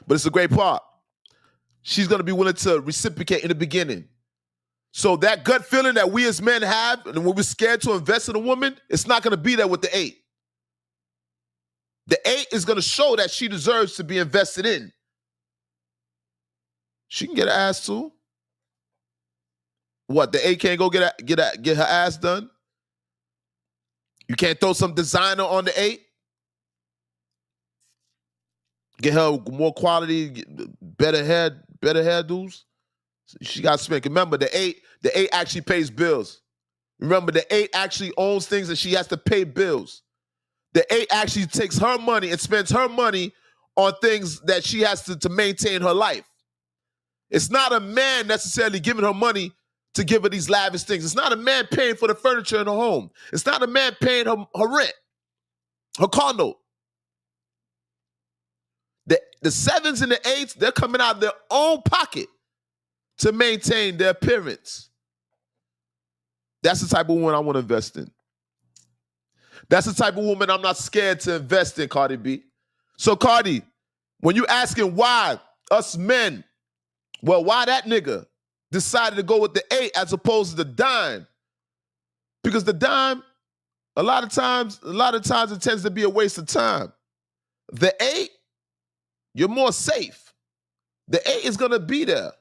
But it's a great part. She's going to be willing to reciprocate in the beginning. So that gut feeling that we as men have, and when we're scared to invest in a woman, it's not going to be there with the 8. The 8 is going to show that she deserves to be invested in. She can get her ass too. What, the 8 can't go get her ass done? You can't throw some designer on the 8? Get her more quality, better hairdos? She got spank. Remember, the 8 actually pays bills. Remember, the 8 actually owns things and she has to pay bills. The 8 actually takes her money and spends her money on things that she has to maintain her life. It's not a man necessarily giving her money to give her these lavish things. It's not a man paying for the furniture in her home. It's not a man paying her rent, her condo. The 7s and the 8s, they're coming out of their own pocket to maintain their appearance. That's the type of woman I want to invest in. That's the type of woman I'm not scared to invest in, Cardi B. So, Cardi, when you asking why us men, well, why that nigga decided to go with the 8 as opposed to the dime? Because the dime, a lot of times it tends to be a waste of time. The 8, you're more safe. The 8 is gonna be there.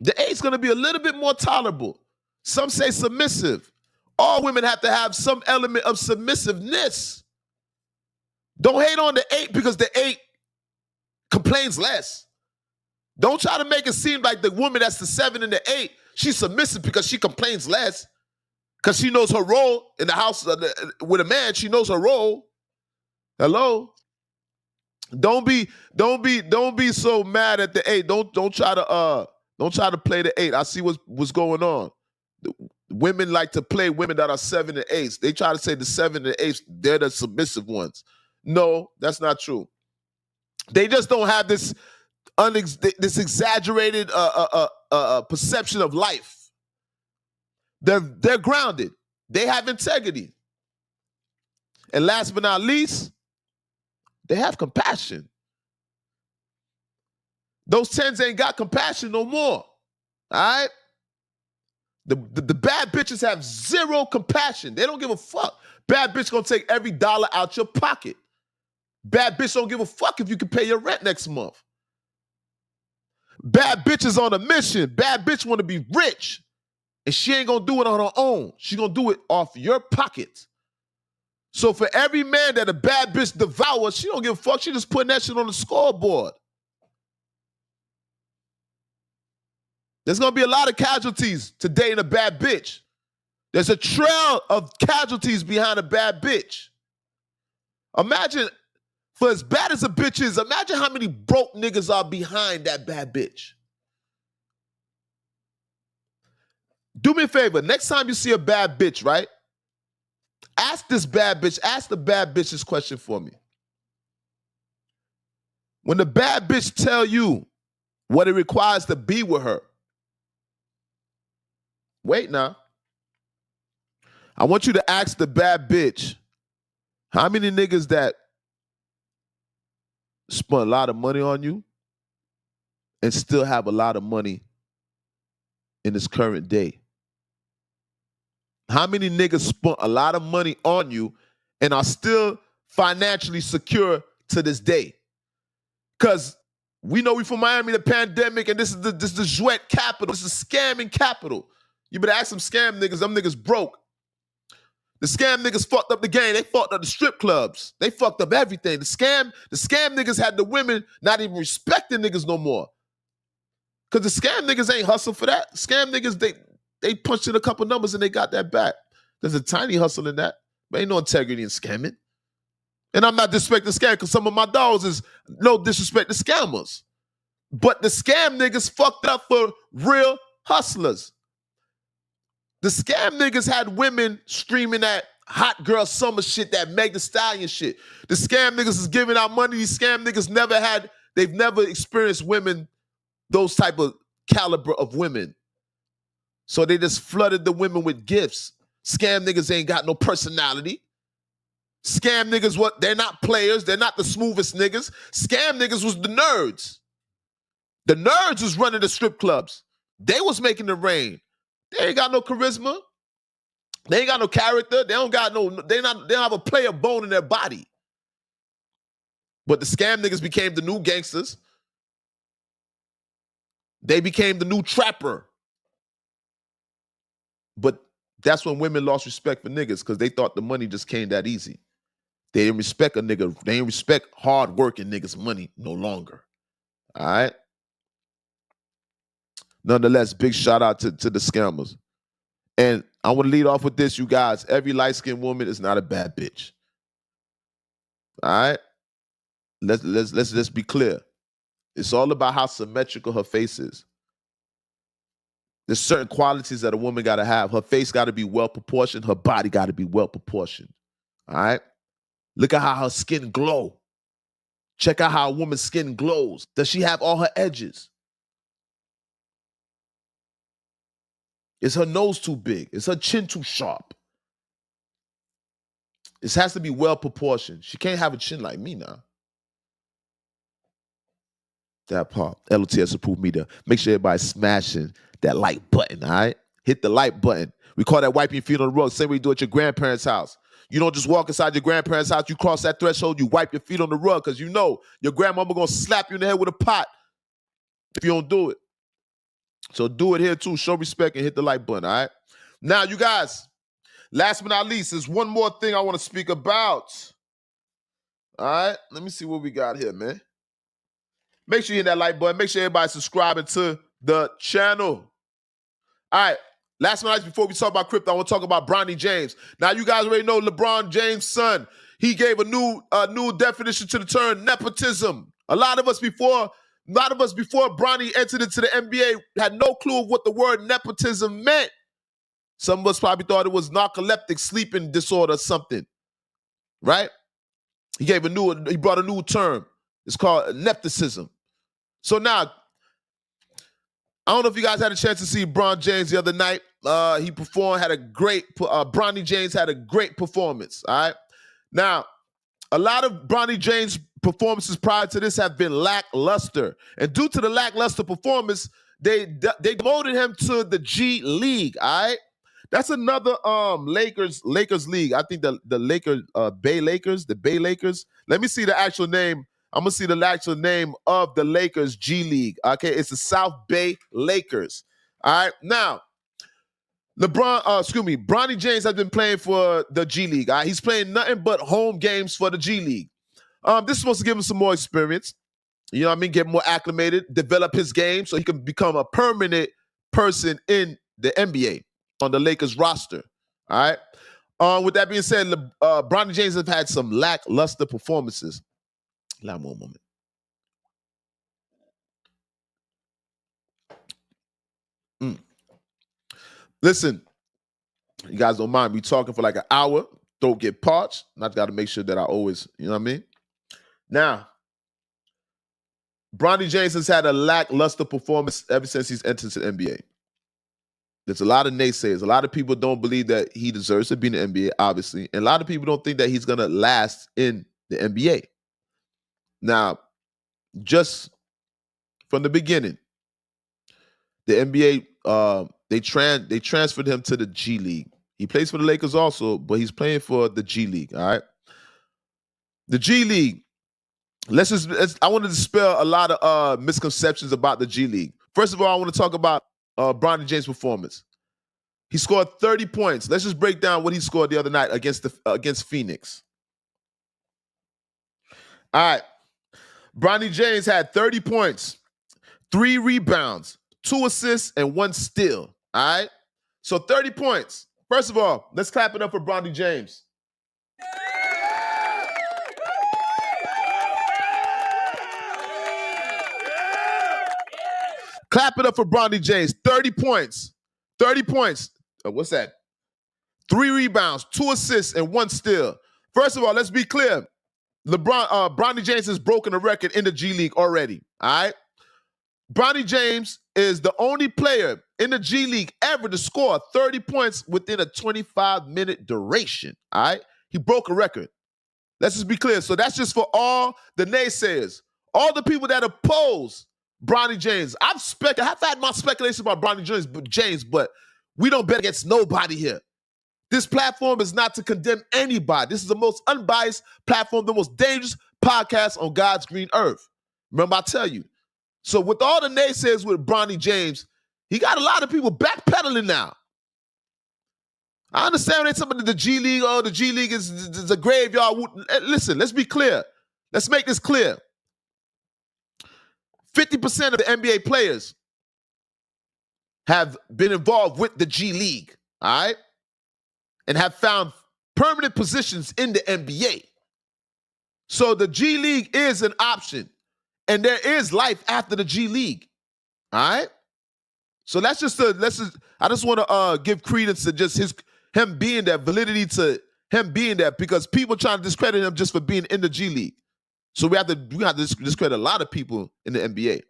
The 8 is gonna be a little bit more tolerable. Some say submissive. All women have to have some element of submissiveness. Don't hate on the 8 because the 8 complains less. Don't try to make it seem like the woman that's the 7 and the 8, she's submissive because she complains less. Because she knows her role in the house with a man. She knows her role. Hello? Don't be so mad at the 8. Don't try to play the 8. I see what's going on. Women like to play women that are 7 and 8s. They try to say the 7 and 8s, they're the submissive ones. No, that's not true. They just don't have this exaggerated perception of life. They're grounded. They have integrity. And last but not least, they have compassion. Those 10s ain't got compassion no more. All right? The bad bitches have zero compassion. They don't give a fuck. Bad bitch gonna take every dollar out your pocket. Bad bitch don't give a fuck if you can pay your rent next month. Bad bitch is on a mission. Bad bitch want to be rich. And she ain't gonna do it on her own. She gonna do it off your pocket. So for every man that a bad bitch devours, she don't give a fuck. She just putting that shit on the scoreboard. There's going to be a lot of casualties to dating a bad bitch. There's a trail of casualties behind a bad bitch. Imagine, for as bad as a bitch is, imagine how many broke niggas are behind that bad bitch. Do me a favor. Next time you see a bad bitch, right? Ask the bad bitch this question for me. When the bad bitch tell you what it requires to be with her. Wait now. I want you to ask the bad bitch, how many niggas that spent a lot of money on you and still have a lot of money in this current day? How many niggas spent a lot of money on you and are still financially secure to this day? Because we know we from Miami, the pandemic, and this is the sweat capital. This is scamming capital. You better ask some scam niggas. Them niggas broke. The scam niggas fucked up the game. They fucked up the strip clubs. They fucked up everything. The scam niggas had the women not even respecting niggas no more. Because the scam niggas ain't hustle for that. Scam niggas, they punched in a couple numbers and they got that back. There's a tiny hustle in that. But ain't no integrity in scamming. And I'm not disrespecting scam because some of my dogs is no disrespect to scammers. But the scam niggas fucked up for real hustlers. The scam niggas had women streaming that hot girl summer shit, that Meg Thee Stallion shit. The scam niggas is giving out money. These scam niggas they've never experienced women, those type of caliber of women. So they just flooded the women with gifts. Scam niggas ain't got no personality. Scam niggas, they're not players. They're not the smoothest niggas. Scam niggas was the nerds. The nerds was running the strip clubs. They was making it rain. They ain't got no charisma. They ain't got no character. They don't have a player bone in their body. But the scam niggas became the new gangsters. They became the new trapper. But that's when women lost respect for niggas because they thought the money just came that easy. They didn't respect a nigga. They didn't respect hard-working niggas' money no longer. All right? Nonetheless, big shout out to the scammers. And I want to lead off with this, you guys. Every light-skinned woman is not a bad bitch. All right? Let's be clear. It's all about how symmetrical her face is. There's certain qualities that a woman got to have. Her face got to be well-proportioned. Her body got to be well-proportioned. All right? Look at how her skin glow. Check out how a woman's skin glows. Does she have all her edges? Is her nose too big? Is her chin too sharp? This has to be well-proportioned. She can't have a chin like me now. That part. L.O.T.S approved me to make sure everybody's smashing that like button, all right? Hit the like button. We call that wiping your feet on the rug. Same way you do at your grandparents' house. You don't just walk inside your grandparents' house. You cross that threshold, you wipe your feet on the rug because you know your grandmama going to slap you in the head with a pot if you don't do it. So do it here too. Show respect and hit the like button, all right? Now, you guys, last but not least, there's one more thing I want to speak about. All right? Let me see what we got here, man. Make sure you hit that like button. Make sure everybody's subscribing to the channel. All right. Last but not least, before we talk about crypto, I want to talk about Bronny James. Now, you guys already know LeBron James' son. He gave a new definition to the term nepotism. A lot of us before Bronny entered into the NBA had no clue of what the word nepotism meant. Some of us probably thought it was narcoleptic sleeping disorder or something, right? He brought a new term. It's called nepotism. So now, I don't know if you guys had a chance to see Bron James the other night. He performed, Bronny James had a great performance, all right? Now, a lot of Bronny James performances prior to this have been lackluster. And due to the lackluster performance, they demoted him to the G League, all right? That's another Lakers league. I think the Lakers, Bay Lakers. Let me see the actual name. I'm going to see the actual name of the Lakers G League. Okay, it's the South Bay Lakers. All right, now, Bronny James has been playing for the G League. All right? He's playing nothing but home games for the G League. This is supposed to give him some more experience. You know what I mean? Get more acclimated, develop his game so he can become a permanent person in the NBA on the Lakers roster. All right. With that being said, Bronny James has had some lackluster performances. Allow me one moment. Listen, you guys don't mind me talking for like an hour. Don't get parched. And I've got to make sure that I always, you know what I mean? Now, Bronny James has had a lackluster performance ever since he's entered the NBA. There's a lot of naysayers. A lot of people don't believe that he deserves to be in the NBA, obviously. And a lot of people don't think that he's going to last in the NBA. Now, just from the beginning, the NBA, they transferred him to the G League. He plays for the Lakers also, but he's playing for the G League, all right? The G League. I want to dispel a lot of misconceptions about the G League. First of all, I want to talk about Bronny James' performance. He scored 30 points. Let's just break down what he scored the other night against Phoenix. All right. Bronny James had 30 points, 3 rebounds, 2 assists, and 1 steal. All right? So 30 points. First of all, let's clap it up for Bronny James. Clap it up for Bronny James. 30 points. 30 points. What's that? 3 rebounds, 2 assists, and 1 steal. First of all, let's be clear. Bronny James has broken a record in the G League already. All right? Bronny James is the only player in the G League ever to score 30 points within a 25-minute duration. All right? He broke a record. Let's just be clear. So that's just for all the naysayers, all the people that oppose Bronny James. I've had my speculation about Bronny James, but we don't bet against nobody here. This platform is not to condemn anybody. This is the most unbiased platform, the most dangerous podcast on God's green earth. Remember, I tell you. So with all the naysayers with Bronny James, he got a lot of people backpedaling now. I understand that somebody the G League, the G League is a graveyard. Listen, let's be clear. Let's make this clear. 50% of the NBA players have been involved with the G League, all right? And have found permanent positions in the NBA. So the G League is an option. And there is life after the G League, all right? So I just want to give credence to just him being there, validity to him being there, because people trying to discredit him just for being in the G League. So we have to discredit a lot of people in the NBA.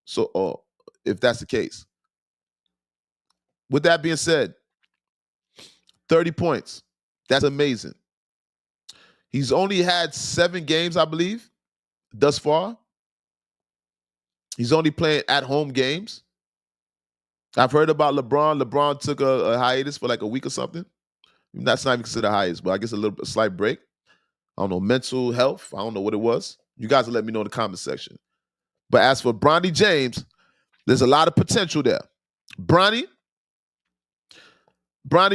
So if that's the case. With that being said, 30 points. That's amazing. He's only had 7 games, I believe, thus far. He's only playing at-home games. I've heard about LeBron. LeBron took a hiatus for like a week or something. That's not even considered a hiatus, but I guess a slight break. I don't know, mental health. I don't know what it was. You guys will let me know in the comment section. But as for Bronny James, there's a lot of potential there. Bronny,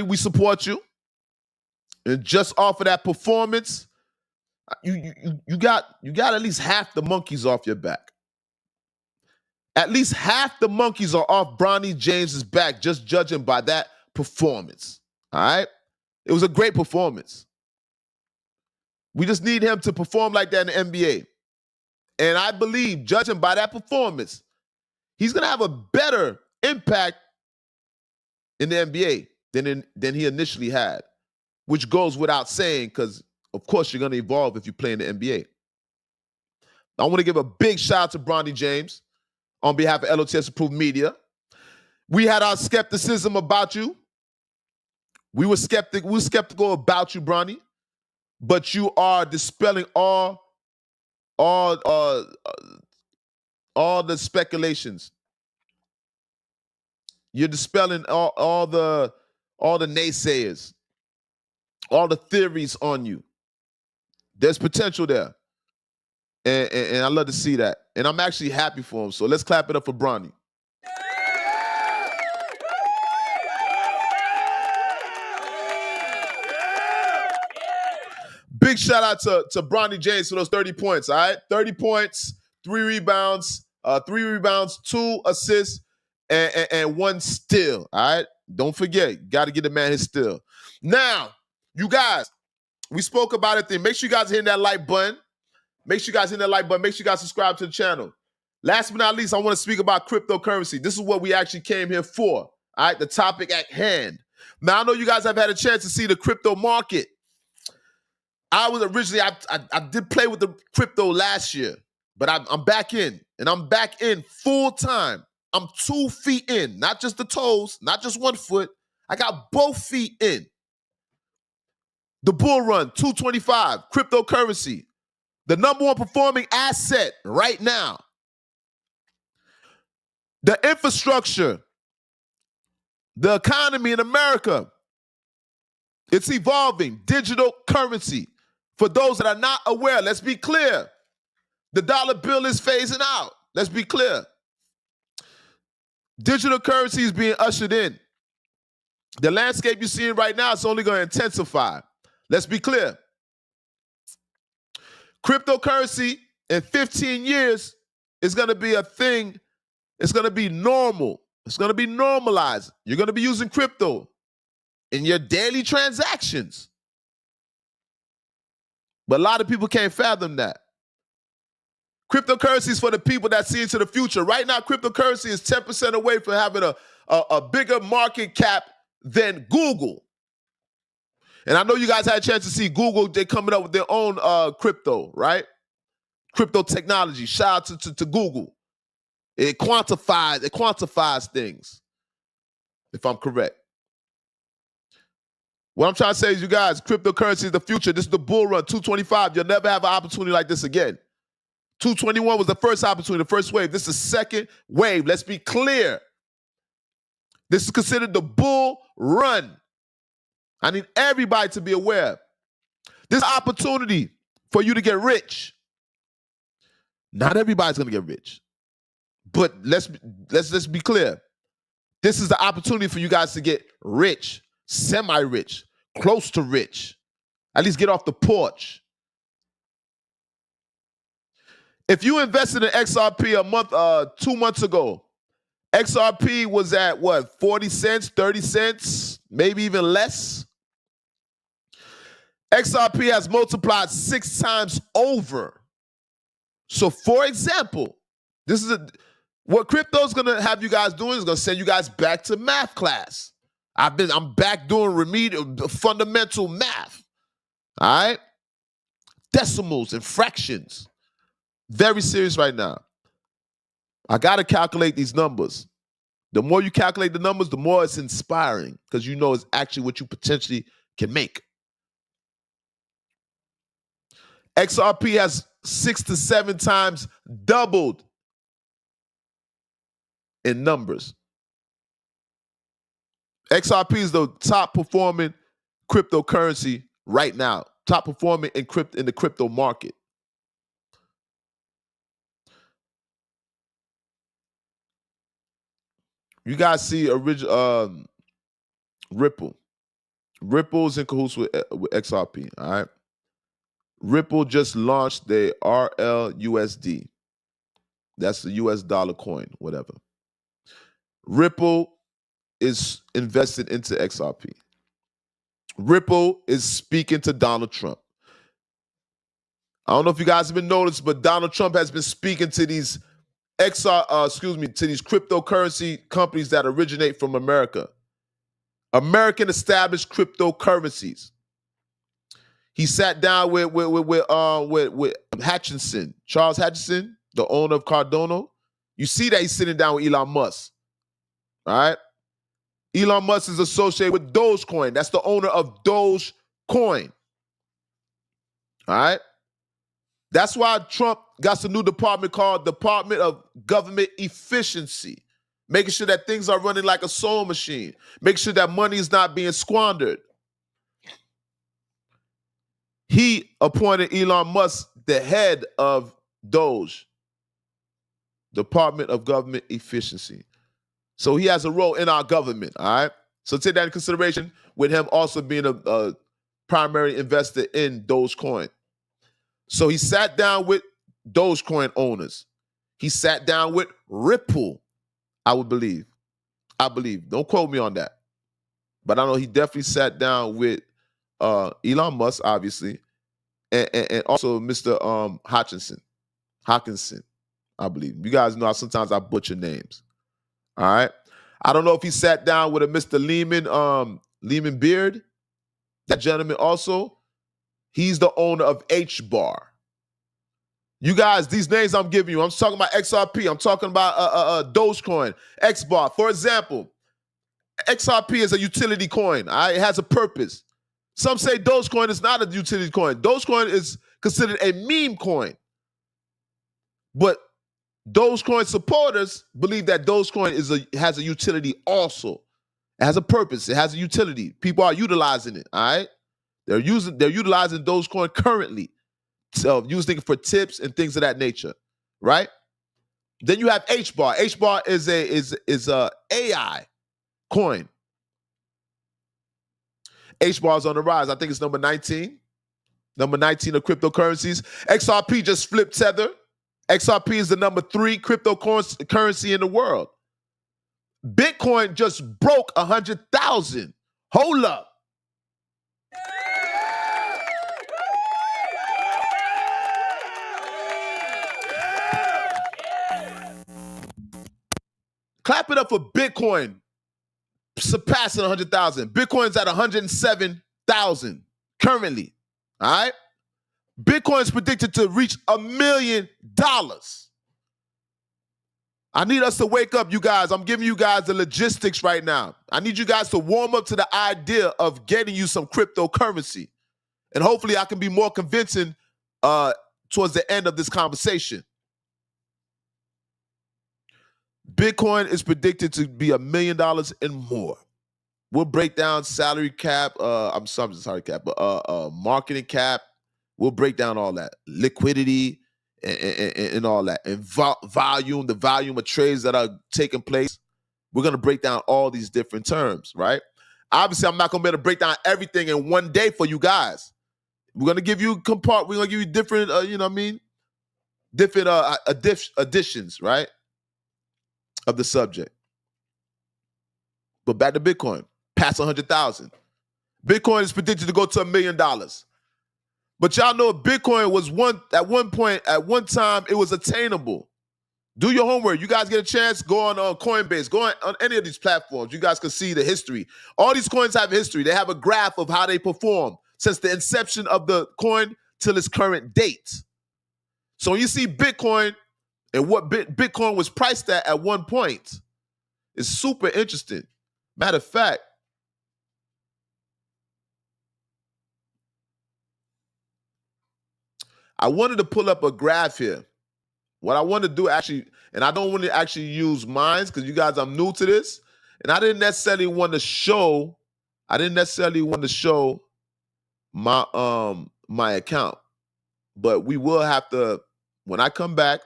we support you. And just off of that performance, you got at least half the monkeys off your back. At least half the monkeys are off Bronny James's back, just judging by that performance. All right? It was a great performance. We just need him to perform like that in the NBA. And I believe, judging by that performance, he's going to have a better impact in the NBA than he initially had, which goes without saying because, of course, you're going to evolve if you play in the NBA. I want to give a big shout out to Bronny James on behalf of L.O.T.S Approved Media. We had our skepticism about you. We were skeptical about you, Bronny, but you are dispelling all the speculations. You're dispelling all the naysayers, all the theories on you. There's potential there. And I love to see that. And I'm actually happy for him. So let's clap it up for Bronny. Big shout out to Bronny James for those 30 points, all right? 30 points, 3 rebounds, 2 assists, and 1 steal, all right? Don't forget, got to get the man his steal. Now, you guys, we spoke about it then. Make sure you guys hit that like button. Make sure you guys hit that like button. Make sure you guys subscribe to the channel. Last but not least, I want to speak about cryptocurrency. This is what we actually came here for, all right? The topic at hand. Now, I know you guys have had a chance to see the crypto market. I did play with the crypto last year, but I'm back in. and I'm back in full time. I'm 2 feet in, not just the toes, not just 1 foot. I got both feet in. The bull run, 225, cryptocurrency, the number one performing asset right now. The infrastructure, the economy in America, it's evolving. Digital currency. For those that are not aware, let's be clear. The dollar bill is phasing out. Let's be clear. Digital currency is being ushered in. The landscape you're seeing right now is only going to intensify. Let's be clear. Cryptocurrency in 15 years is going to be a thing. It's going to be normal. It's going to be normalized. You're going to be using crypto in your daily transactions. But a lot of people can't fathom that. Cryptocurrency is for the people that see into the future. Right now, cryptocurrency is 10% away from having a bigger market cap than Google. And I know you guys had a chance to see Google. They're coming up with their own crypto, right? Crypto technology. Shout out to Google. It quantifies things, if I'm correct. What I'm trying to say is, you guys, cryptocurrency is the future. This is the bull run, 225. You'll never have an opportunity like this again. 221 was the first opportunity, the first wave. This is the second wave. Let's be clear. This is considered the bull run. I need everybody to be aware. This opportunity for you to get rich. Not everybody's going to get rich. But let's be clear. This is the opportunity for you guys to get rich, semi-rich, close to rich. At least get off the porch. If you invested in XRP 2 months ago, XRP was at what, 40 cents, 30 cents, maybe even less? XRP has multiplied 6 times over. So for example, what crypto is gonna have you guys doing is gonna send you guys back to math class. I'm back doing remedial fundamental math. All right? Decimals and fractions. Very serious right now. I gotta calculate these numbers. The more you calculate the numbers, the more it's inspiring, because you know it's actually what you potentially can make. XRP has 6 to 7 times doubled in numbers. XRP is the top performing cryptocurrency right now. Top performing in the crypto market. You guys see Ripple. Ripple's in cahoots with XRP, all right? Ripple just launched their RLUSD. That's the US dollar coin, whatever. Ripple is invested into XRP. Ripple is speaking to Donald Trump. I don't know if you guys have been noticed, but Donald Trump has been speaking to these to these cryptocurrency companies that originate from America. American established cryptocurrencies. He sat down with Hutchinson, Charles Hutchinson, the owner of Cardano. You see that he's sitting down with Elon Musk. All right? Elon Musk is associated with Dogecoin. That's the owner of Dogecoin. All right? That's why Trump got some new department called Department of Government Efficiency, making sure that things are running like a sewing machine, making sure that money is not being squandered. He appointed Elon Musk the head of Doge, Department of Government Efficiency. So he has a role in our government, all right? So take that into consideration with him also being a primary investor in Dogecoin. So he sat down with Dogecoin owners. He sat down with Ripple, I believe. Don't quote me on that. But I know he definitely sat down with Elon Musk, obviously, and also Mr. Hawkinson, I believe. You guys know how sometimes I butcher names. All right? I don't know if he sat down with a Mr. Lehman Beard. That gentleman also. He's the owner of H-Bar. You guys, these names I'm giving you, I'm talking about XRP, I'm talking about Dogecoin, XBAR. For example, XRP is a utility coin. It has a purpose. Some say Dogecoin is not a utility coin. Dogecoin is considered a meme coin. But Dogecoin supporters believe that Dogecoin has a utility also. It has a purpose. It has a utility. People are utilizing it, all right? They're utilizing Dogecoin currently. So using it for tips and things of that nature, right? Then you have HBAR. HBAR is a AI coin. HBAR is on the rise. I think it's number 19. Number 19 of cryptocurrencies. XRP just flipped Tether. XRP is the number 3 cryptocurrency in the world. Bitcoin just broke 100,000. Hold up. Clap it up for Bitcoin surpassing 100,000. Bitcoin's at 107,000 currently. All right? Bitcoin is predicted to reach $1 million. I need us to wake up, you guys. I'm giving you guys the logistics right now. I need you guys to warm up to the idea of getting you some cryptocurrency. And hopefully I can be more convincing towards the end of this conversation. Bitcoin is predicted to be $1 million and more. We'll break down salary cap, marketing cap. We'll break down all that. Liquidity and all that. And volume, the volume of trades that are taking place. We're going to break down all these different terms, right? Obviously, I'm not going to be able to break down everything in one day for you guys. We're going to give you we're going to give you different, different additions, right? Of the subject. But back to Bitcoin, past 100,000. Bitcoin is predicted to go to $1 million. But y'all know Bitcoin was at one time, it was attainable. Do your homework. You guys get a chance, go on Coinbase, go on any of these platforms. You guys can see the history. All these coins have history. They have a graph of how they perform since the inception of the coin till its current date. So when you see Bitcoin and what Bitcoin was priced at one point, it's super interesting. Matter of fact, I wanted to pull up a graph here. What I want to do actually, and I don't want to actually use mine because you guys, I'm new to this, and I didn't necessarily want to show my my account. But we will have to, when I come back,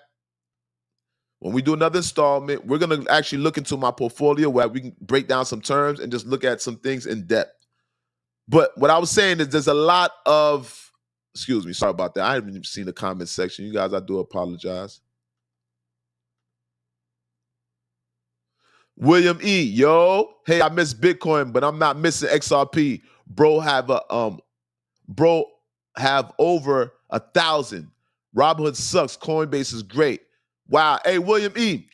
when we do another installment, we're going to actually look into my portfolio where we can break down some terms and just look at some things in depth. But what I was saying is there's a lot of, excuse me, sorry about that. I haven't even seen the comment section. You guys, I do apologize. William E, yo, hey, I miss Bitcoin, but I'm not missing XRP. Bro have over 1,000. Robinhood sucks. Coinbase is great. Wow. Hey, William E,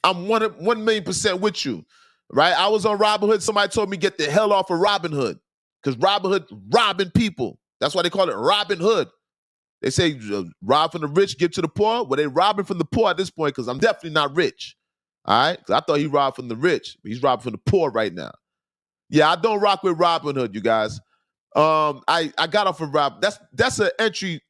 I'm 1,000,000% with you, right? I was on Robinhood. Somebody told me get the hell off of Robinhood because Robinhood robbing people. That's why they call it Robin Hood. They say rob from the rich, give to the poor. Well, they robbing from the poor at this point because I'm definitely not rich. All right? Because I thought he robbed from the rich. He's robbing from the poor right now. Yeah, I don't rock with Robinhood, you guys. I got off of Rob. That's an entry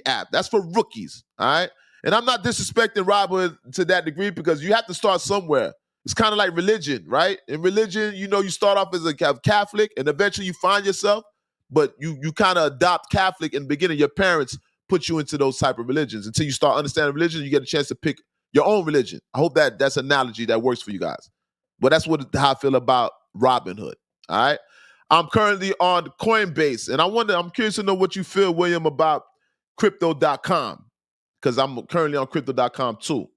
app. That's for rookies. All right. And I'm not disrespecting Robinhood to that degree because you have to start somewhere. It's kind of like religion, right? In religion, you start off as a Catholic and eventually you find yourself, but you kind of adopt Catholic in the beginning. Your parents put you into those type of religions. Until you start understanding religion, you get a chance to pick your own religion. I hope that's an analogy that works for you guys. But that's how I feel about Robinhood. All right. I'm currently on Coinbase, and I'm curious to know what you feel, William, about crypto.com, because I'm currently on crypto.com too.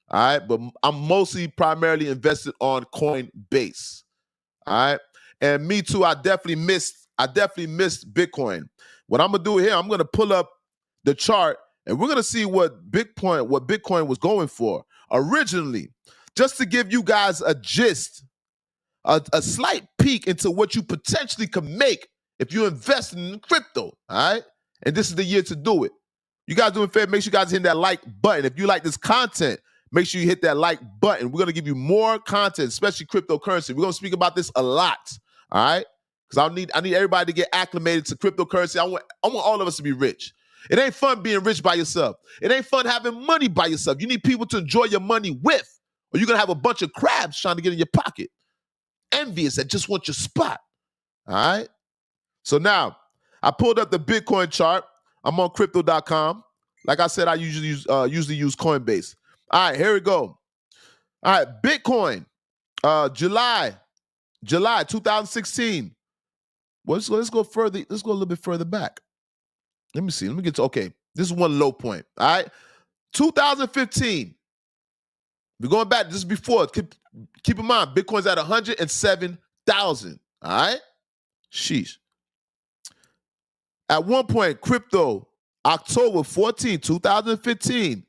All right. But I'm primarily invested on Coinbase. All right. And me too, I definitely missed Bitcoin. What I'm gonna do here, I'm gonna pull up the chart and we're gonna see what Bitcoin was going for originally, just to give you guys a gist, a slight peek into what you potentially can make if you invest in crypto. All right. And this is the year to do it. You guys doing fair, make sure you guys hit that like button. If you like this content, make sure you hit that like button. We're going to give you more content, especially cryptocurrency. We're going to speak about this a lot, all right? Because I need everybody to get acclimated to cryptocurrency. I want all of us to be rich. It ain't fun being rich by yourself. It ain't fun having money by yourself. You need people to enjoy your money with, or you're going to have a bunch of crabs trying to get in your pocket. Envious that just want your spot, all right? So now, I pulled up the Bitcoin chart. I'm on crypto.com. Like I said, I usually use Coinbase. All right, here we go. All right, Bitcoin, July 2016. Well, let's go further. Let's go a little bit further back. Let me see. Let me get to, okay. This is one low point. All right. 2015. We're going back. This is before. Keep in mind, Bitcoin's at 107,000. All right. Sheesh. At one point, crypto, October 14, 2015,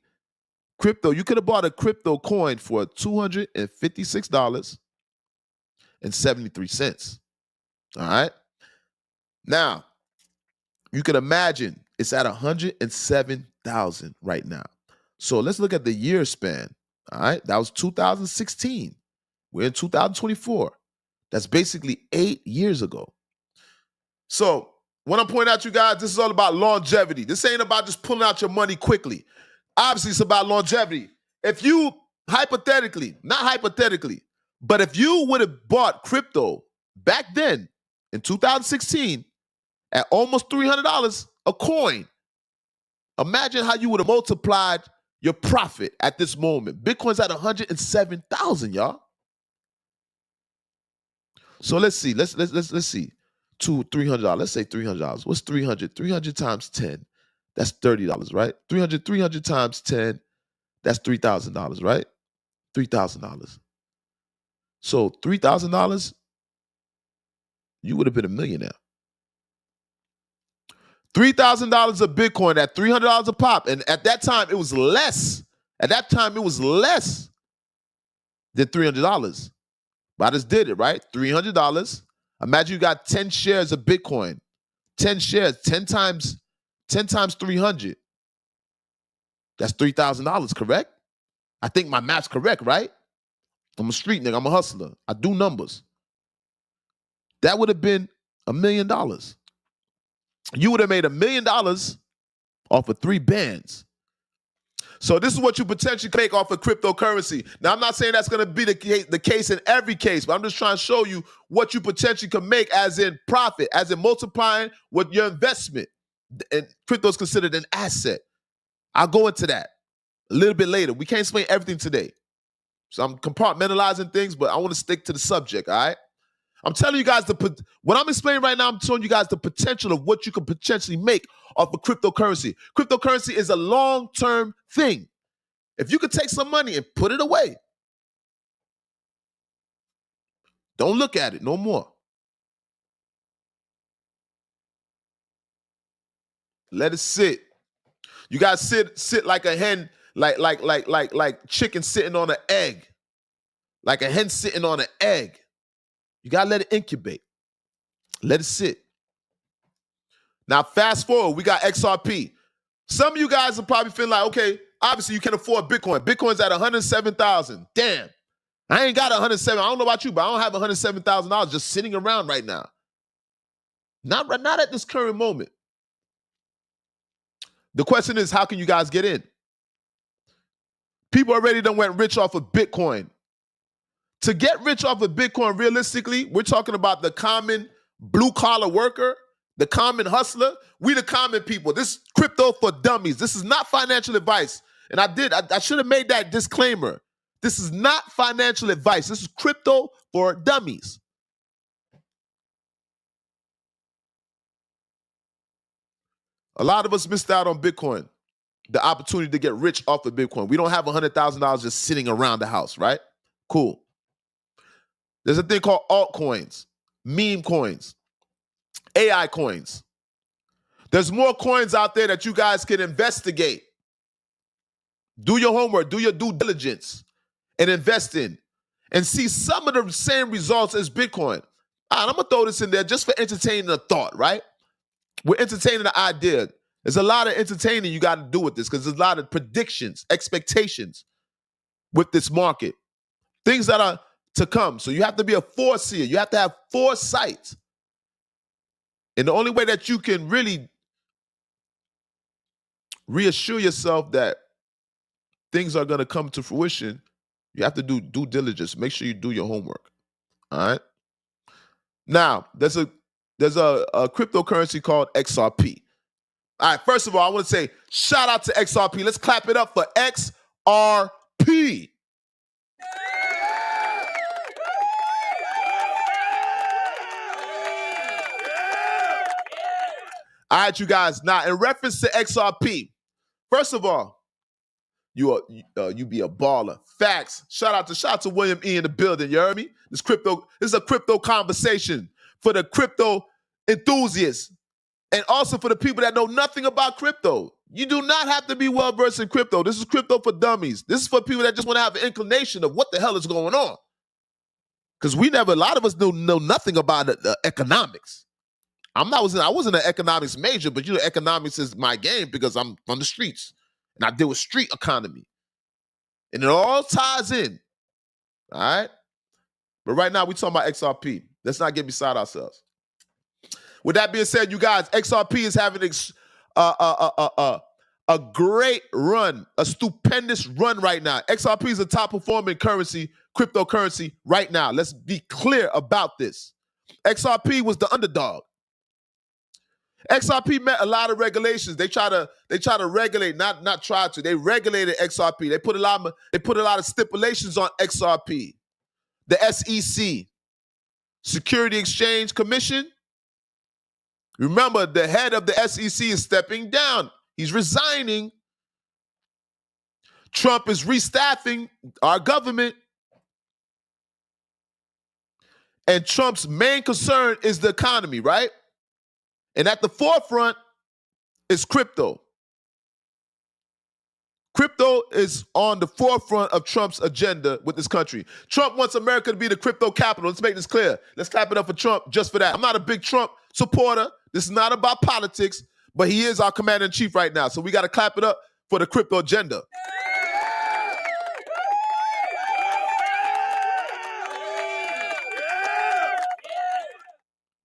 crypto, you could have bought a crypto coin for $256.73. All right. Now, you can imagine it's at 107,000 right now. So let's look at the year span. All right. That was 2016. We're in 2024. That's basically 8 years ago. So when I'm pointing out to you guys, this is all about longevity. This ain't about just pulling out your money quickly. Obviously, it's about longevity. If you, not hypothetically, but if you would have bought crypto back then in 2016 at almost $300 a coin, imagine how you would have multiplied your profit at this moment. Bitcoin's at 107,000, y'all. So let's see. Let's see. $300. Let's say $300. What's 300? 300 times 10. That's $30, right? 300 times 10. That's $3,000, right? $3,000. So $3,000, you would have been a millionaire. $3,000 of Bitcoin at $300 a pop. And at that time, it was less. At that time, it was less than $300. But I just did it, right? $300. Imagine you got 10 shares of Bitcoin. 10 shares, 10 times 300. That's $3,000, correct? I think my math's correct, right? I'm a street nigga. I'm a hustler. I do numbers. That would have been $1 million. You would have made $1 million off of 3 bands. So this is what you potentially make off of cryptocurrency. Now, I'm not saying that's going to be the case in every case, but I'm just trying to show you what you potentially can make as in profit, as in multiplying with your investment. And crypto is considered an asset. I'll go into that a little bit later. We can't explain everything today. So I'm compartmentalizing things, but I want to stick to the subject, all right? I'm telling you guys, what I'm explaining right now, I'm showing you guys the potential of what you can potentially make off of cryptocurrency. Cryptocurrency is a long-term thing. If you could take some money and put it away, don't look at it no more. Let it sit. You guys sit like a hen, like chicken sitting on an egg. Like a hen sitting on an egg. You gotta let it incubate. Let it sit. Now, fast forward, we got XRP. Some of you guys are probably feeling like, okay, obviously you can afford Bitcoin. Bitcoin's at 107,000. Damn. I ain't got 107. I don't know about you, but I don't have $107,000 just sitting around right now. Not at this current moment. The question is, how can you guys get in? People already done went rich off of Bitcoin. To get rich off of Bitcoin, realistically, we're talking about the common blue-collar worker, the common hustler. We the common people. This is crypto for dummies. This is not financial advice. And I should have made that disclaimer. This is not financial advice. This is crypto for dummies. A lot of us missed out on Bitcoin, the opportunity to get rich off of Bitcoin. We don't have $100,000 just sitting around the house, right? Cool. There's a thing called altcoins, meme coins, AI coins. There's more coins out there that you guys can investigate. Do your homework, do your due diligence, and invest in. And see some of the same results as Bitcoin. I'm going to throw this in there just for entertaining a thought, right? We're entertaining the idea. There's a lot of entertaining you got to do with this because there's a lot of predictions, expectations with this market. Things that are to come. So you have to be a foreseer. You have to have foresight. And the only way that you can really reassure yourself that things are going to come to fruition, you have to do due diligence. Make sure you do your homework. All right. Now, there's a cryptocurrency called XRP. All right. First of all, I want to say shout out to XRP. Let's clap it up for XRP. All right, you guys. Now, in reference to XRP, first of all, you be a baller. Facts. Shout out to William E in the building. You heard me? This is a crypto conversation for the crypto enthusiasts and also for the people that know nothing about crypto. You do not have to be well versed in crypto. This is crypto for dummies. This is for people that just want to have an inclination of what the hell is going on. Because a lot of us know nothing about the economics. I wasn't an economics major, but economics is my game because I'm on the streets and I deal with street economy. And it all ties in. All right? But right now, we're talking about XRP. Let's not get beside ourselves. With that being said, you guys, XRP is having a great run, a stupendous run right now. XRP is a top performing cryptocurrency right now. Let's be clear about this. XRP was the underdog. XRP met a lot of regulations. They try to regulate, not try to. They regulated XRP. They put a lot of stipulations on XRP. The SEC, Security Exchange Commission. Remember, the head of the SEC is stepping down. He's resigning. Trump is restaffing our government. And Trump's main concern is the economy, right? And at the forefront is crypto. Crypto is on the forefront of Trump's agenda with this country. Trump wants America to be the crypto capital. Let's make this clear. Let's clap it up for Trump just for that. I'm not a big Trump supporter. This is not about politics, but he is our commander-in-chief right now. So we got to clap it up for the crypto agenda.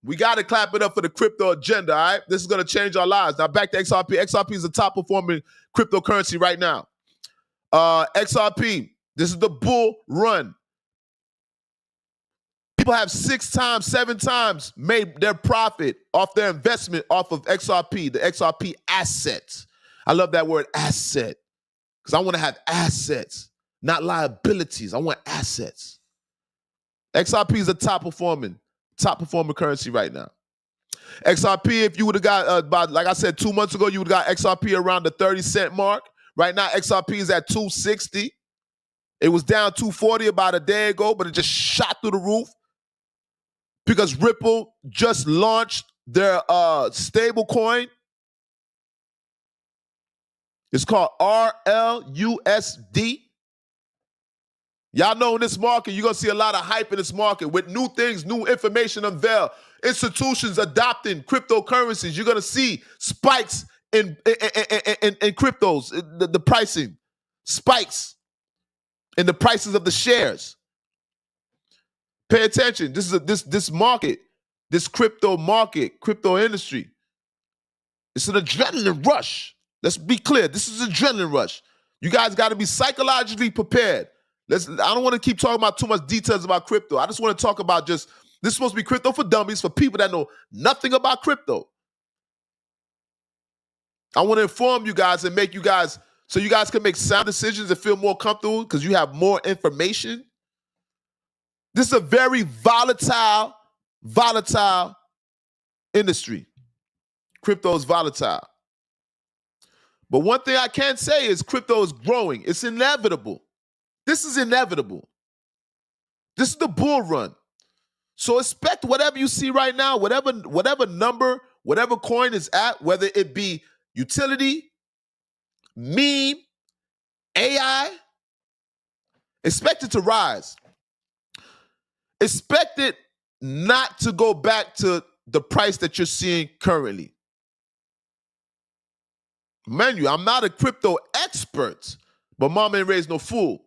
We got to clap it up for the crypto agenda, all right? This is going to change our lives. Now, back to XRP. XRP is the top-performing cryptocurrency right now. XRP, this is the bull run. People have 6 times, 7 times made their profit off their investment off of XRP, the XRP assets. I love that word, asset, because I want to have assets, not liabilities. I want assets. XRP is a top-performing currency right now. XRP, if you would have got about, like I said, 2 months ago, you would have got XRP around the 30-cent mark. Right now, XRP is at $2.60. It was down $2.40 about a day ago, but it just shot through the roof because Ripple just launched their stable coin. It's called RLUSD. Y'all know in this market, you're going to see a lot of hype in this market with new things, new information unveiled, institutions adopting cryptocurrencies. You're going to see spikes in cryptos, the pricing, spikes in the prices of the shares. Pay attention. This market, this crypto market, crypto industry, it's an adrenaline rush. Let's be clear. This is an adrenaline rush. You guys got to be psychologically prepared. I don't want to keep talking about too much details about crypto. I just want to talk about this is supposed to be crypto for dummies, for people that know nothing about crypto. I want to inform you guys and make you guys, so you guys can make sound decisions and feel more comfortable because you have more information. This is a very volatile industry. Crypto is volatile. But one thing I can say is crypto is growing. It's inevitable. This is inevitable. This is the bull run. So expect whatever you see right now, whatever number, whatever coin is at, whether it be utility, meme, AI, expect it to rise. Expect it not to go back to the price that you're seeing currently. Menu, I'm not a crypto expert, but mom ain't raised no fool.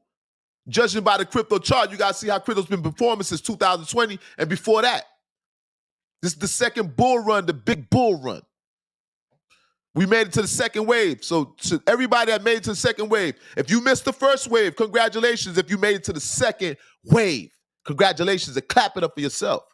Judging by the crypto chart, you got to see how crypto's been performing since 2020 and before that. This is the second bull run, the big bull run. We made it to the second wave. So to everybody that made it to the second wave, if you missed the first wave, congratulations. If you made it to the second wave, congratulations, and clap it up for yourself.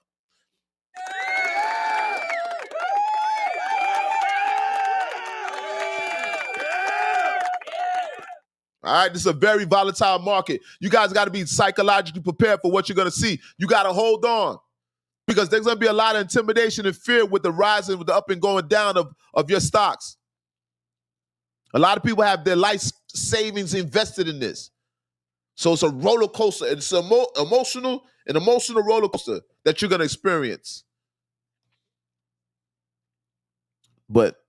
All right, this is a very volatile market. You guys got to be psychologically prepared for what you're going to see. You got to hold on because there's going to be a lot of intimidation and fear with the rising, with the up and going down of your stocks. A lot of people have their life savings invested in this. So it's a roller coaster. It's an emotional roller coaster that you're going to experience. But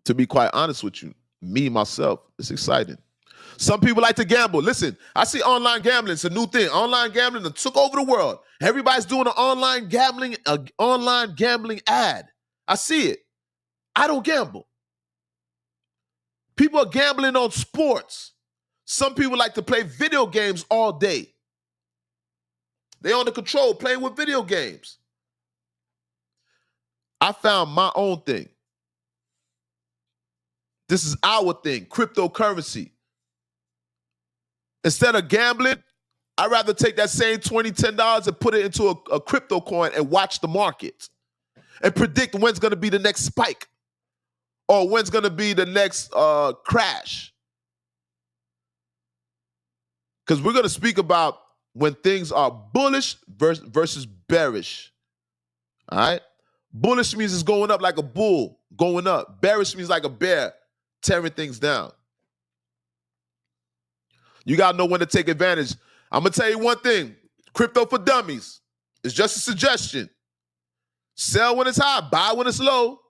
to be quite honest with you, me, myself, it's exciting. Some people like to gamble. Listen, I see online gambling. It's a new thing. Online gambling that took over the world. Everybody's doing an online gambling ad. I see it. I don't gamble. People are gambling on sports. Some people like to play video games all day. They on the control playing with video games. I found my own thing. This is our thing, cryptocurrency. Instead of gambling, I'd rather take that same $20, $10 and put it into a crypto coin and watch the market and predict when's going to be the next spike or when's going to be the next crash. Because we're going to speak about when things are bullish versus bearish. All right? Bullish means it's going up like a bull, going up. Bearish means like a bear, tearing things down. You got to know when to take advantage. I'm going to tell you one thing. Crypto for dummies. It's just a suggestion. Sell when it's high, buy when it's low.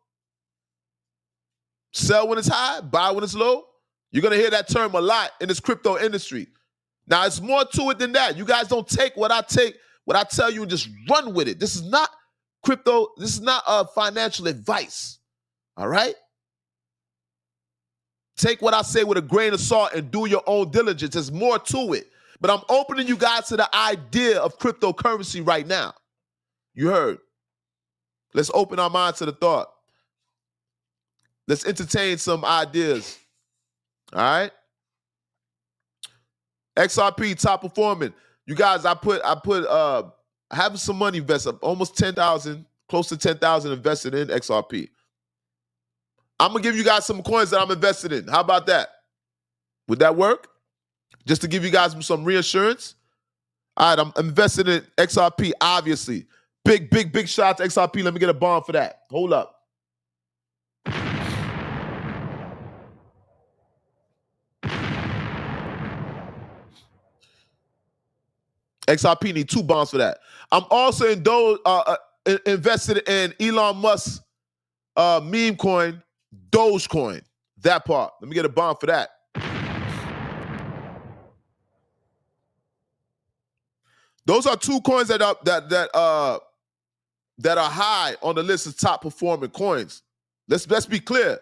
Sell when it's high, buy when it's low. You're going to hear that term a lot in this crypto industry. Now, it's more to it than that. You guys don't take what I tell you and just run with it. This is not crypto. This is not financial advice. All right? Take what I say with a grain of salt and do your own diligence. There's more to it. But I'm opening you guys to the idea of cryptocurrency right now. You heard. Let's open our minds to the thought. Let's entertain some ideas. All right? XRP, top performing. You guys, I have some money invested, almost 10,000, close to 10,000 invested in XRP. I'm going to give you guys some coins that I'm invested in. How about that? Would that work? Just to give you guys some reassurance. All right, I'm invested in XRP, obviously. Big shout out to XRP. Let me get a bond for that. Hold up. XRP need 2 bonds for that. I'm also invested in Elon Musk's meme coin, Dogecoin. That part. Let me get a bond for that. Those are 2 coins that are high on the list of top performing coins. Let's be clear.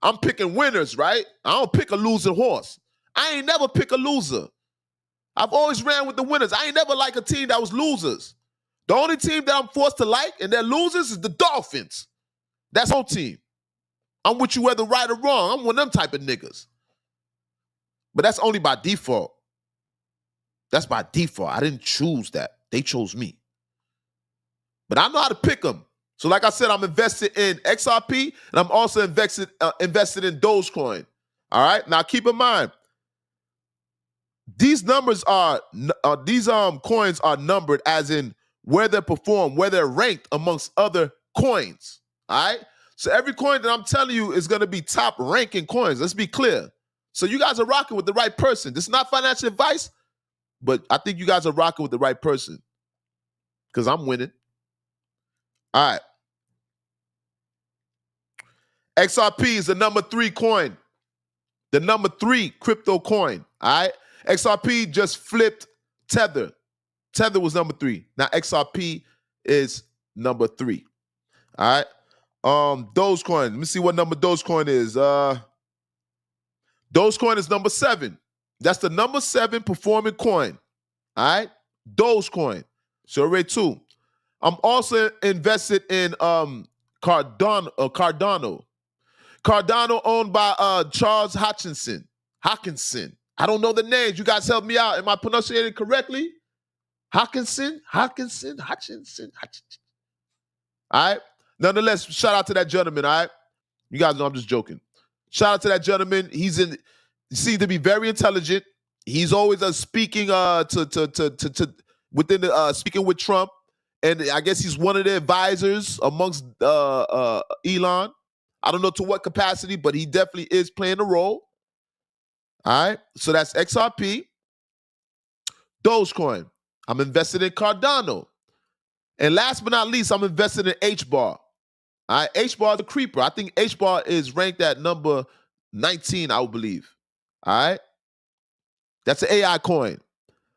I'm picking winners, right? I don't pick a losing horse. I ain't never pick a loser. I've always ran with the winners. I ain't never like a team that was losers. The only team that I'm forced to like and they're losers is the Dolphins. That's our team. I'm with you whether right or wrong. I'm one of them type of niggas. But that's only by default. That's by default. I didn't choose that. They chose me. But I know how to pick them. So like I said, I'm invested in XRP and I'm also invested in Dogecoin. All right? Now keep in mind, these numbers are coins are numbered as in where they perform, where they're ranked amongst other coins. All right? So every coin that I'm telling you is going to be top ranking coins. Let's be clear. So you guys are rocking with the right person. This is not financial advice, but I think you guys are rocking with the right person because I'm winning. All right. XRP is the number 3 coin. The number 3 crypto coin. All right. XRP just flipped Tether. Tether was number 3. Now XRP is number 3. All right. Dogecoin. Let me see what number Dogecoin is. Dogecoin is number 7. That's the number 7 performing coin. All right? Dogecoin. So rate 2. I'm also invested in Cardano. Cardano owned by Charles Hutchinson. I don't know the names. You guys help me out. Am I pronouncing it correctly? Hutchinson. All right? Nonetheless, shout out to that gentleman, all right? You guys know I'm just joking. Shout out to that gentleman. He seems to be very intelligent. He's always speaking speaking with Trump, and I guess he's one of the advisors amongst Elon. I don't know to what capacity, but he definitely is playing a role. All right, so that's XRP, Dogecoin. I'm invested in Cardano, and last but not least, I'm invested in HBAR. All right, HBAR is a creeper. I think HBAR is ranked at number 19, I would believe. All right, that's an AI coin.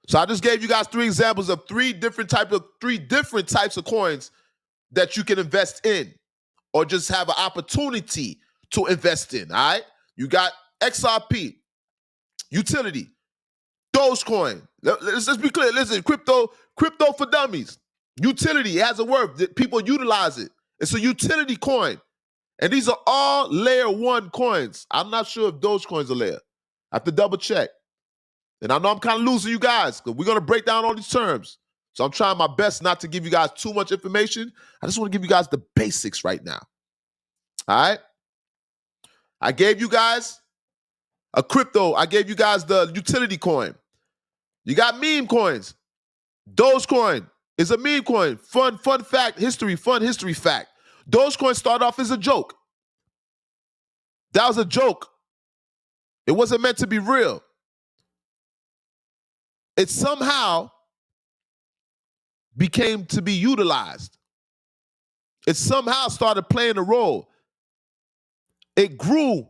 So I just gave you guys 3 examples of 3 different types of coins that you can invest in, or just have an opportunity to invest in. All right, you got XRP, utility, Dogecoin. Let's just be clear. Listen, crypto for dummies. Utility, it has a word that people utilize it. It's a utility coin. And these are all layer 1 coins. I'm not sure if Dogecoin's a layer. I have to double check. And I know I'm kind of losing you guys because we're going to break down all these terms. So I'm trying my best not to give you guys too much information. I just want to give you guys the basics right now. All right? I gave you guys a crypto. I gave you guys the utility coin. You got meme coins. Dogecoin is a meme coin. Fun fact, history fact. Dogecoin started off as a joke. That was a joke. It wasn't meant to be real. It somehow became to be utilized. It somehow started playing a role. It grew,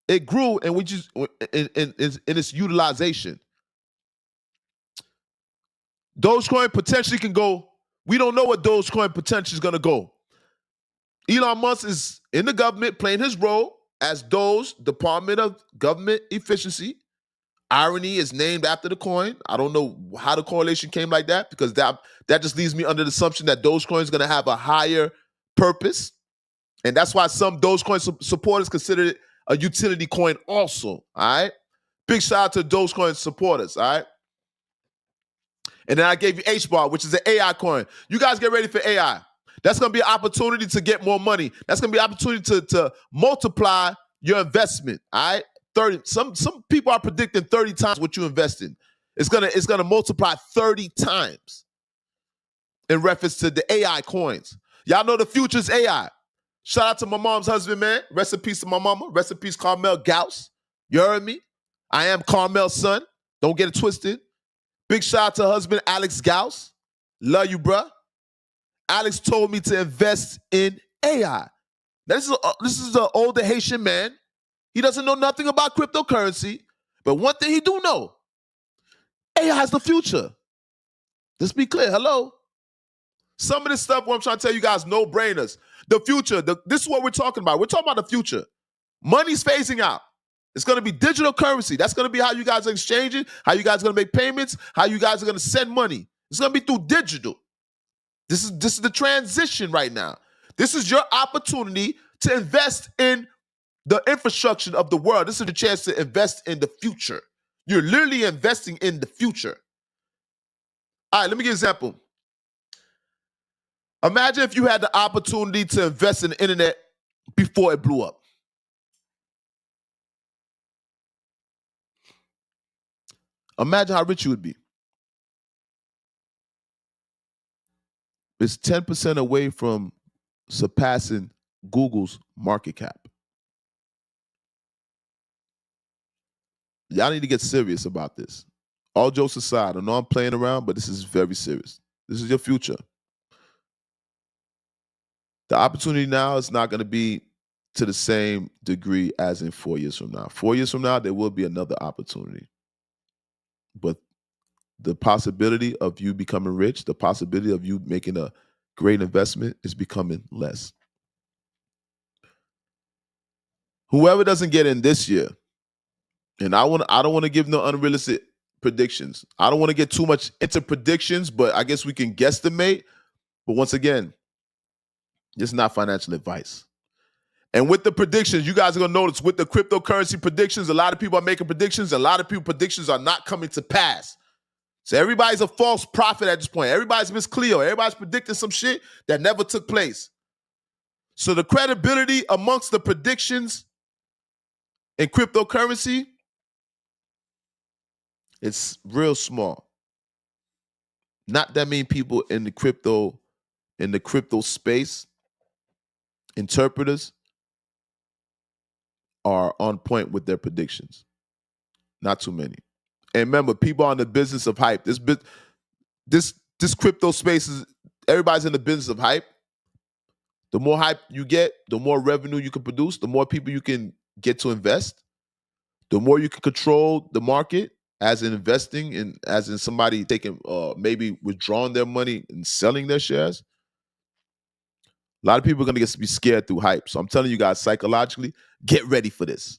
and we just in its utilization. Dogecoin potentially can go. We don't know what Dogecoin potentially is going to go. Elon Musk is in the government playing his role as Doge, Department of Government Efficiency. Irony is named after the coin. I don't know how the correlation came like that, because that just leaves me under the assumption that Dogecoin is going to have a higher purpose. And that's why some Dogecoin supporters consider it a utility coin also, all right? Big shout out to Dogecoin supporters, all right? And then I gave you HBAR, which is an AI coin. You guys get ready for AI. That's going to be an opportunity to get more money. That's going to be an opportunity to multiply your investment, all right? 30. Some people are predicting 30 times what you invest in. It's gonna multiply 30 times in reference to the AI coins. Y'all know the future's AI. Shout out to my mom's husband, man. Rest in peace to my mama. Rest in peace, Carmel Gauss. You heard me? I am Carmel's son. Don't get it twisted. Big shout out to husband, Alex Gauss. Love you, bruh. Alex told me to invest in AI. Now, this is an older Haitian man. He doesn't know nothing about cryptocurrency, but one thing he do know, AI is the future. Let's be clear. Hello? Some of this stuff, what I'm trying to tell you guys, no-brainers. The future, this is what we're talking about. We're talking about the future. Money's phasing out. It's going to be digital currency. That's going to be how you guys are exchanging, how you guys are going to make payments, how you guys are going to send money. It's going to be through digital. This is the transition right now. This is your opportunity to invest in the infrastructure of the world. This is a chance to invest in the future. You're literally investing in the future. All right, let me give you an example. Imagine if you had the opportunity to invest in the internet before it blew up. Imagine how rich you would be. It's 10% away from surpassing Google's market cap. Y'all need to get serious about this. All jokes aside, I know I'm playing around, but this is very serious. This is your future. The opportunity now is not going to be to the same degree as in 4 years from now. 4 years from now, there will be another opportunity. But the possibility of you becoming rich, the possibility of you making a great investment is becoming less. Whoever doesn't get in this year, And I don't want to give no unrealistic predictions. I don't want to get too much into predictions, but I guess we can guesstimate. But once again, it's not financial advice. And with the predictions, you guys are going to notice with the cryptocurrency predictions, a lot of people are making predictions. A lot of people predictions are not coming to pass. So everybody's a false prophet at this point. Everybody's Miss Cleo. Everybody's predicting some shit that never took place. So the credibility amongst the predictions in cryptocurrency, it's real small. Not that many people in the crypto space, interpreters, are on point with their predictions. Not too many. And remember, people are in the business of hype. This crypto space is, everybody's in the business of hype. The more hype you get, the more revenue you can produce, the more people you can get to invest, the more you can control the market as in investing and as in somebody taking, maybe withdrawing their money and selling their shares. A lot of people are going to be scared through hype. So I'm telling you guys, psychologically, get ready for this.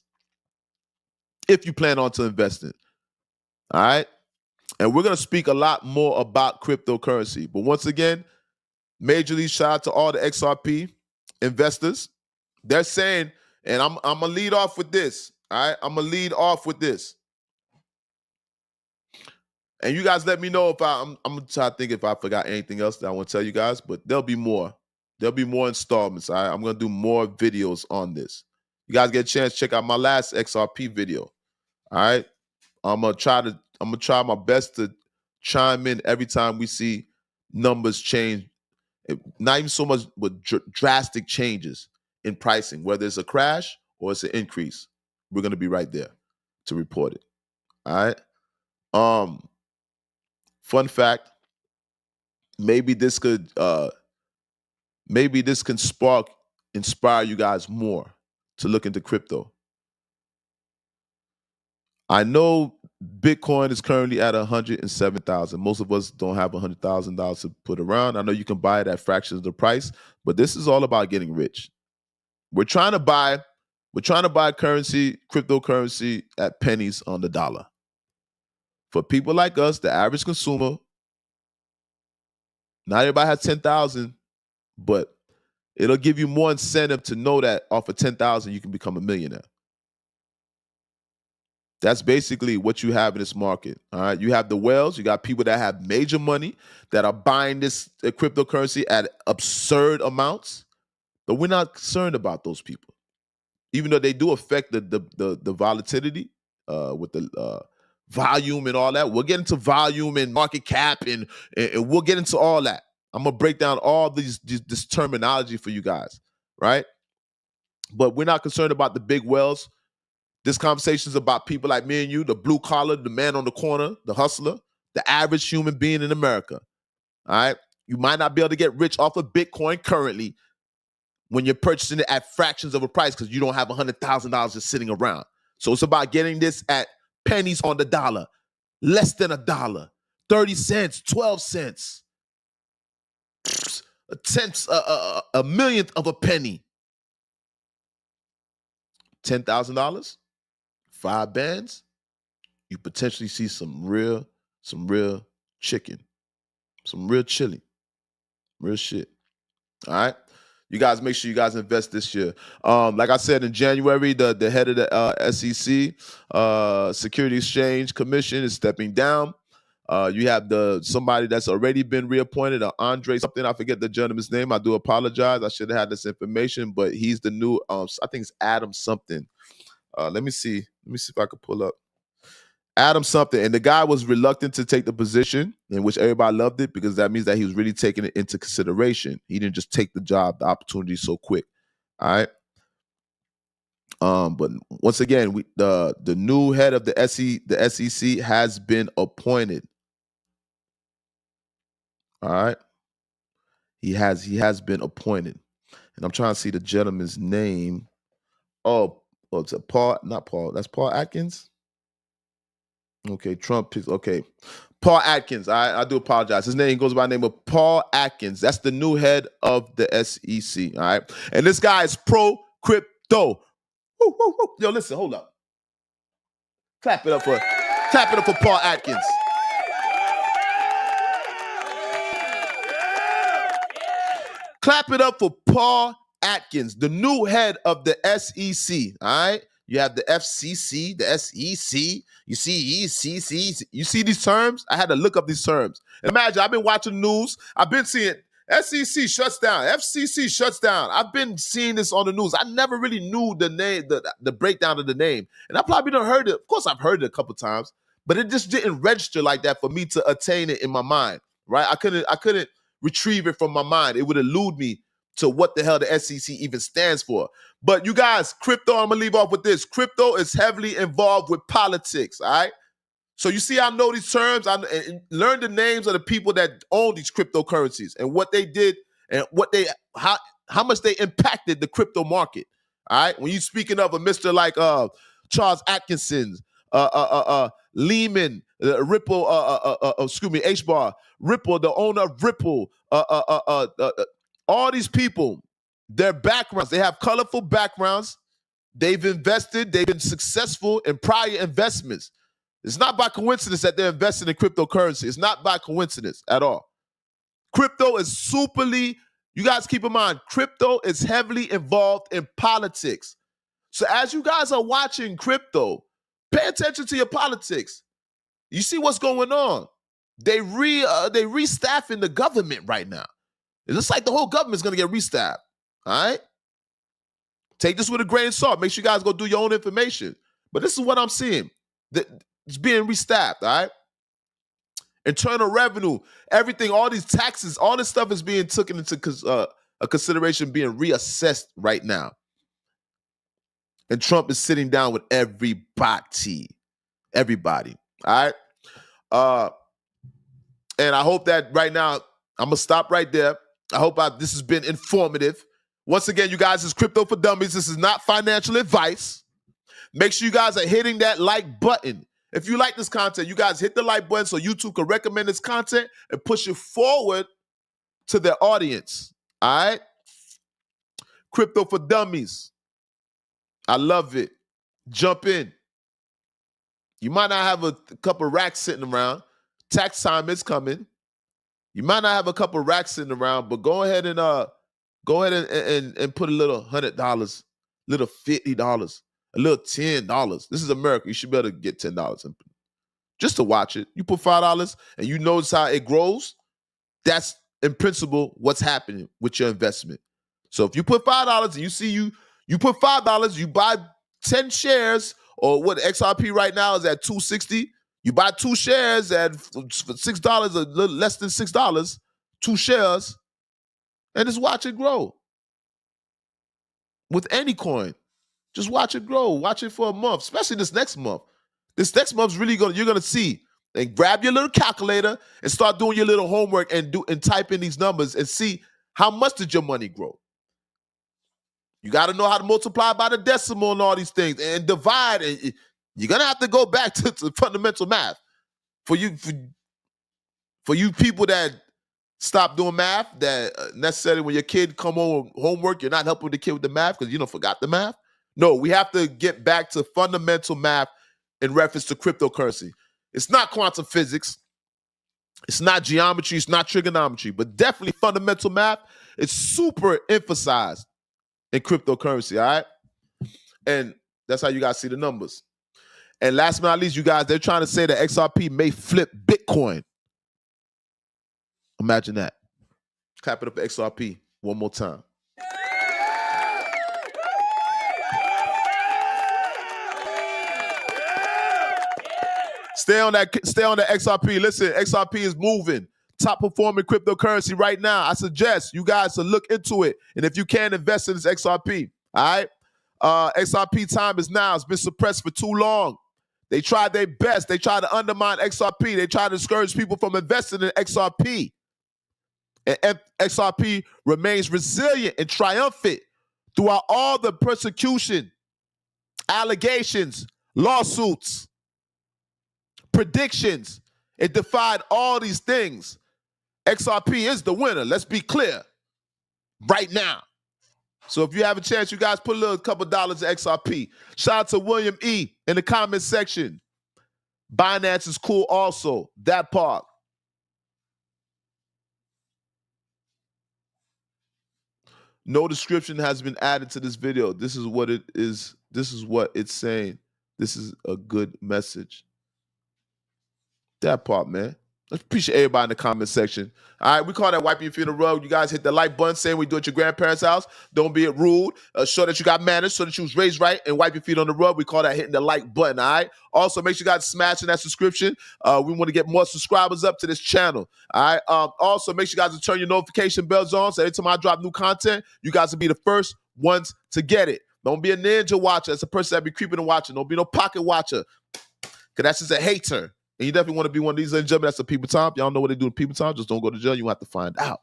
If you plan on to invest in. All right? And we're going to speak a lot more about cryptocurrency. But once again, majorly shout out to all the XRP investors. They're saying, and I'm going to lead off with this. All right? I'm going to lead off with this. And you guys let me know if I'm going to try to think if I forgot anything else that I want to tell you guys. But there'll be more. There'll be more installments. All right? I'm going to do more videos on this. You guys get a chance, check out my last XRP video. All right? I'm gonna try my best to chime in every time we see numbers change. Not even so much with drastic changes in pricing, whether it's a crash or it's an increase. We're gonna be right there to report it. All right. Fun fact. Maybe this can inspire you guys more to look into crypto. I know Bitcoin is currently at 107,000. Most of us don't have $100,000 to put around. I know you can buy it at fractions of the price, but this is all about getting rich. We're trying to buy currency, cryptocurrency at pennies on the dollar. For people like us, the average consumer, not everybody has 10,000, but it'll give you more incentive to know that off of 10,000 you can become a millionaire. That's basically what you have in this market. All right. You have the whales. You got people that have major money that are buying this cryptocurrency at absurd amounts. But we're not concerned about those people, even though they do affect the volatility with the volume and all that. We'll get into volume and market cap and we'll get into all that. I'm gonna break down all this terminology for you guys, right? But we're not concerned about the big whales. This conversation is about people like me and you, the blue collar, the man on the corner, the hustler, the average human being in America. All right? You might not be able to get rich off of Bitcoin currently when you're purchasing it at fractions of a price because you don't have $100,000 just sitting around. So it's about getting this at pennies on the dollar, less than $1, 30 cents, 12 cents, a millionth of a penny. $10,000? 5 bands, you potentially see some real chicken, some real chili, real shit. All right. You guys make sure you guys invest this year. Like I said, in January, the head of the SEC, Security Exchange Commission, is stepping down. You have somebody that's already been reappointed, Andre something. I forget the gentleman's name. I do apologize. I should have had this information, but he's the new. I think it's Adam something. Let me see if I could pull up Adam something. And the guy was reluctant to take the position, in which everybody loved it because that means that he was really taking it into consideration. He didn't just take the job, the opportunity so quick. All right. But once again, the new head of the SEC has been appointed. All right. He has been appointed. And I'm trying to see the gentleman's name. It's Paul, not Paul. That's Paul Atkins. Okay, Trump picks. Okay, Paul Atkins. I do apologize. His name goes by the name of Paul Atkins. That's the new head of the SEC. All right, and this guy is pro crypto. Woo, woo, woo. Yo, listen, hold up. Clap it up for Paul Atkins. Clap it up for Paul Atkins, the new head of the SEC. All right, you have the FCC, the SEC. You see ECC. You see these terms? I had to look up these terms. Imagine, I've been watching the news. I've been seeing SEC shuts down, FCC shuts down. I've been seeing this on the news. I never really knew the name, the breakdown of the name, and I probably don't heard it. Of course, I've heard it a couple times, but it just didn't register like that for me to attain it in my mind. Right? I couldn't retrieve it from my mind. It would elude me to what the hell the SEC even stands for. But you guys, crypto, I'm going to leave off with this. Crypto is heavily involved with politics, all right? So you see, I know these terms. I learn the names of the people that own these cryptocurrencies and what they did and how much they impacted the crypto market, all right? When you're speaking of a Mr. like Charles Atkinson, Lehman, Ripple, H-Bar, Ripple, the owner of Ripple, all these people, their backgrounds, they have colorful backgrounds. They've invested, they've been successful in prior investments. It's not by coincidence that they're investing in cryptocurrency. It's not by coincidence at all. Crypto is you guys keep in mind, crypto is heavily involved in politics. So as you guys are watching crypto, pay attention to your politics. You see what's going on. They restaffing the government right now. It looks like the whole government's going to get restaffed. All right? Take this with a grain of salt. Make sure you guys go do your own information. But this is what I'm seeing. It's being restaffed, all right? Internal revenue, everything, all these taxes, all this stuff is being taken into a consideration, being reassessed right now. And Trump is sitting down with everybody, all right? And I hope that right now, I'm going to stop right there. I hope this has been informative. Once again, you guys, it's Crypto for Dummies. This is not financial advice. Make sure you guys are hitting that like button. If you like this content, you guys hit the like button so YouTube can recommend this content and push it forward to their audience. All right? Crypto for Dummies. I love it. Jump in. You might not have a couple racks sitting around. Tax time is coming. You might not have a couple racks sitting around, but go ahead and put a little $100, a little $50, a little $10. This is America. You should be able to get $10 just to watch it. You put $5 and you notice how it grows. That's in principle what's happening with your investment. So if you put $5 and you see you put $5, you buy 10 shares, or what XRP right now is at $260. You buy 2 shares at $6, a little less than $6, 2 shares, and just watch it grow. With any coin, just watch it grow. Watch it for a month, especially this next month. This next month's really you're gonna see. And grab your little calculator and start doing your little homework and type in these numbers and see how much did your money grow. You got to know how to multiply by the decimal and all these things and divide. And you're gonna have to go back to fundamental math for you people that stop doing math. That necessarily when your kid come home with homework, you're not helping the kid with the math because you forgot the math. No, we have to get back to fundamental math in reference to cryptocurrency. It's not quantum physics. It's not geometry. It's not trigonometry, but definitely fundamental math. It's super emphasized in cryptocurrency, all right? And that's how you guys see the numbers. And last but not least, you guys, they're trying to say that XRP may flip Bitcoin. Imagine that. Clap it up for XRP one more time. Stay on the XRP. Listen, XRP is moving. Top performing cryptocurrency right now. I suggest you guys to look into it. And if you can, invest in this XRP. All right? XRP time is now. It's been suppressed for too long. They tried their best. They tried to undermine XRP. They tried to discourage people from investing in XRP. And XRP remains resilient and triumphant throughout all the persecution, allegations, lawsuits, predictions. It defied all these things. XRP is the winner. Let's be clear right now. So if you have a chance, you guys put a couple dollars in XRP. Shout out to William E. in the comment section. Binance is cool also. That part. No description has been added to this video. This is what it is. This is what it's saying. This is a good message. That part, man. I appreciate everybody in the comment section. All right, we call that wiping your feet on the rug. You guys hit the like button, saying we do at your grandparents' house. Don't be rude. Show that you got manners, show that you was raised right, and wipe your feet on the rug. We call that hitting the like button, all right? Also, make sure you guys smashing that subscription. We want to get more subscribers up to this channel, all right? Also, make sure you guys turn your notification bells on, so every time I drop new content, you guys will be the first ones to get it. Don't be a ninja watcher. That's a person that be creeping and watching. Don't be no pocket watcher, because that's just a hater. And you definitely want to be one of these, ladies and gentlemen. That's a people time. Y'all know what they do in people time. Just don't go to jail. You have to find out.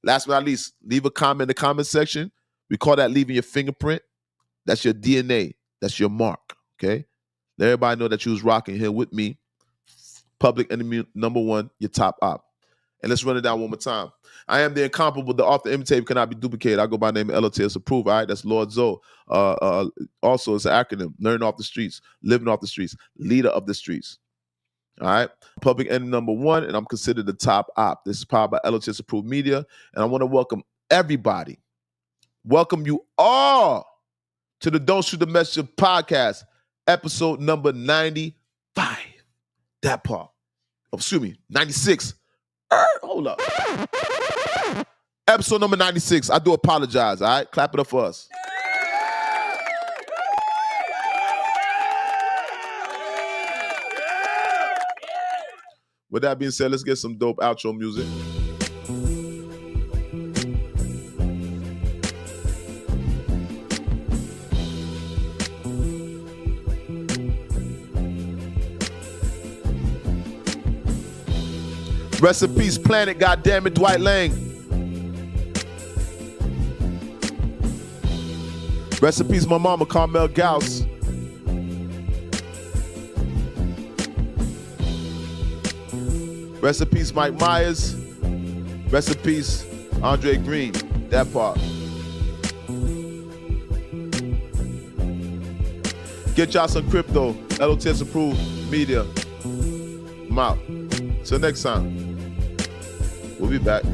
Last but not least, leave a comment in the comment section. We call that leaving your fingerprint. That's your DNA. That's your mark, okay? Let everybody know that you was rocking here with me. Public enemy number one, your top op. And let's run it down one more time. I am the incomparable, the author imitator cannot be duplicated. I go by the name of L.O.T.S approved. All right, that's Lord Zoe. Also, it's an acronym. Learn off the streets, living off the streets, leader of the streets. All right, public enemy number one, and I'm considered the top op. This is powered by L.O.T.S approved media, and I want to welcome everybody. Welcome you all to the Don't Shoot the Messenger podcast, episode number 95. That part. Oh, excuse me, 96. Hold up. Episode number 96. I do apologize, all right? Clap it up for us. With that being said, let's get some dope outro music. Rest in peace, Planet, goddammit, Dwight Lang. Rest in peace, my mama, Carmel Gauss. Rest in peace, Mike Myers. Rest in peace, Andre Green. That part. Get y'all some crypto. L.O.T.S approved media. I'm out. Till next time. We'll be back.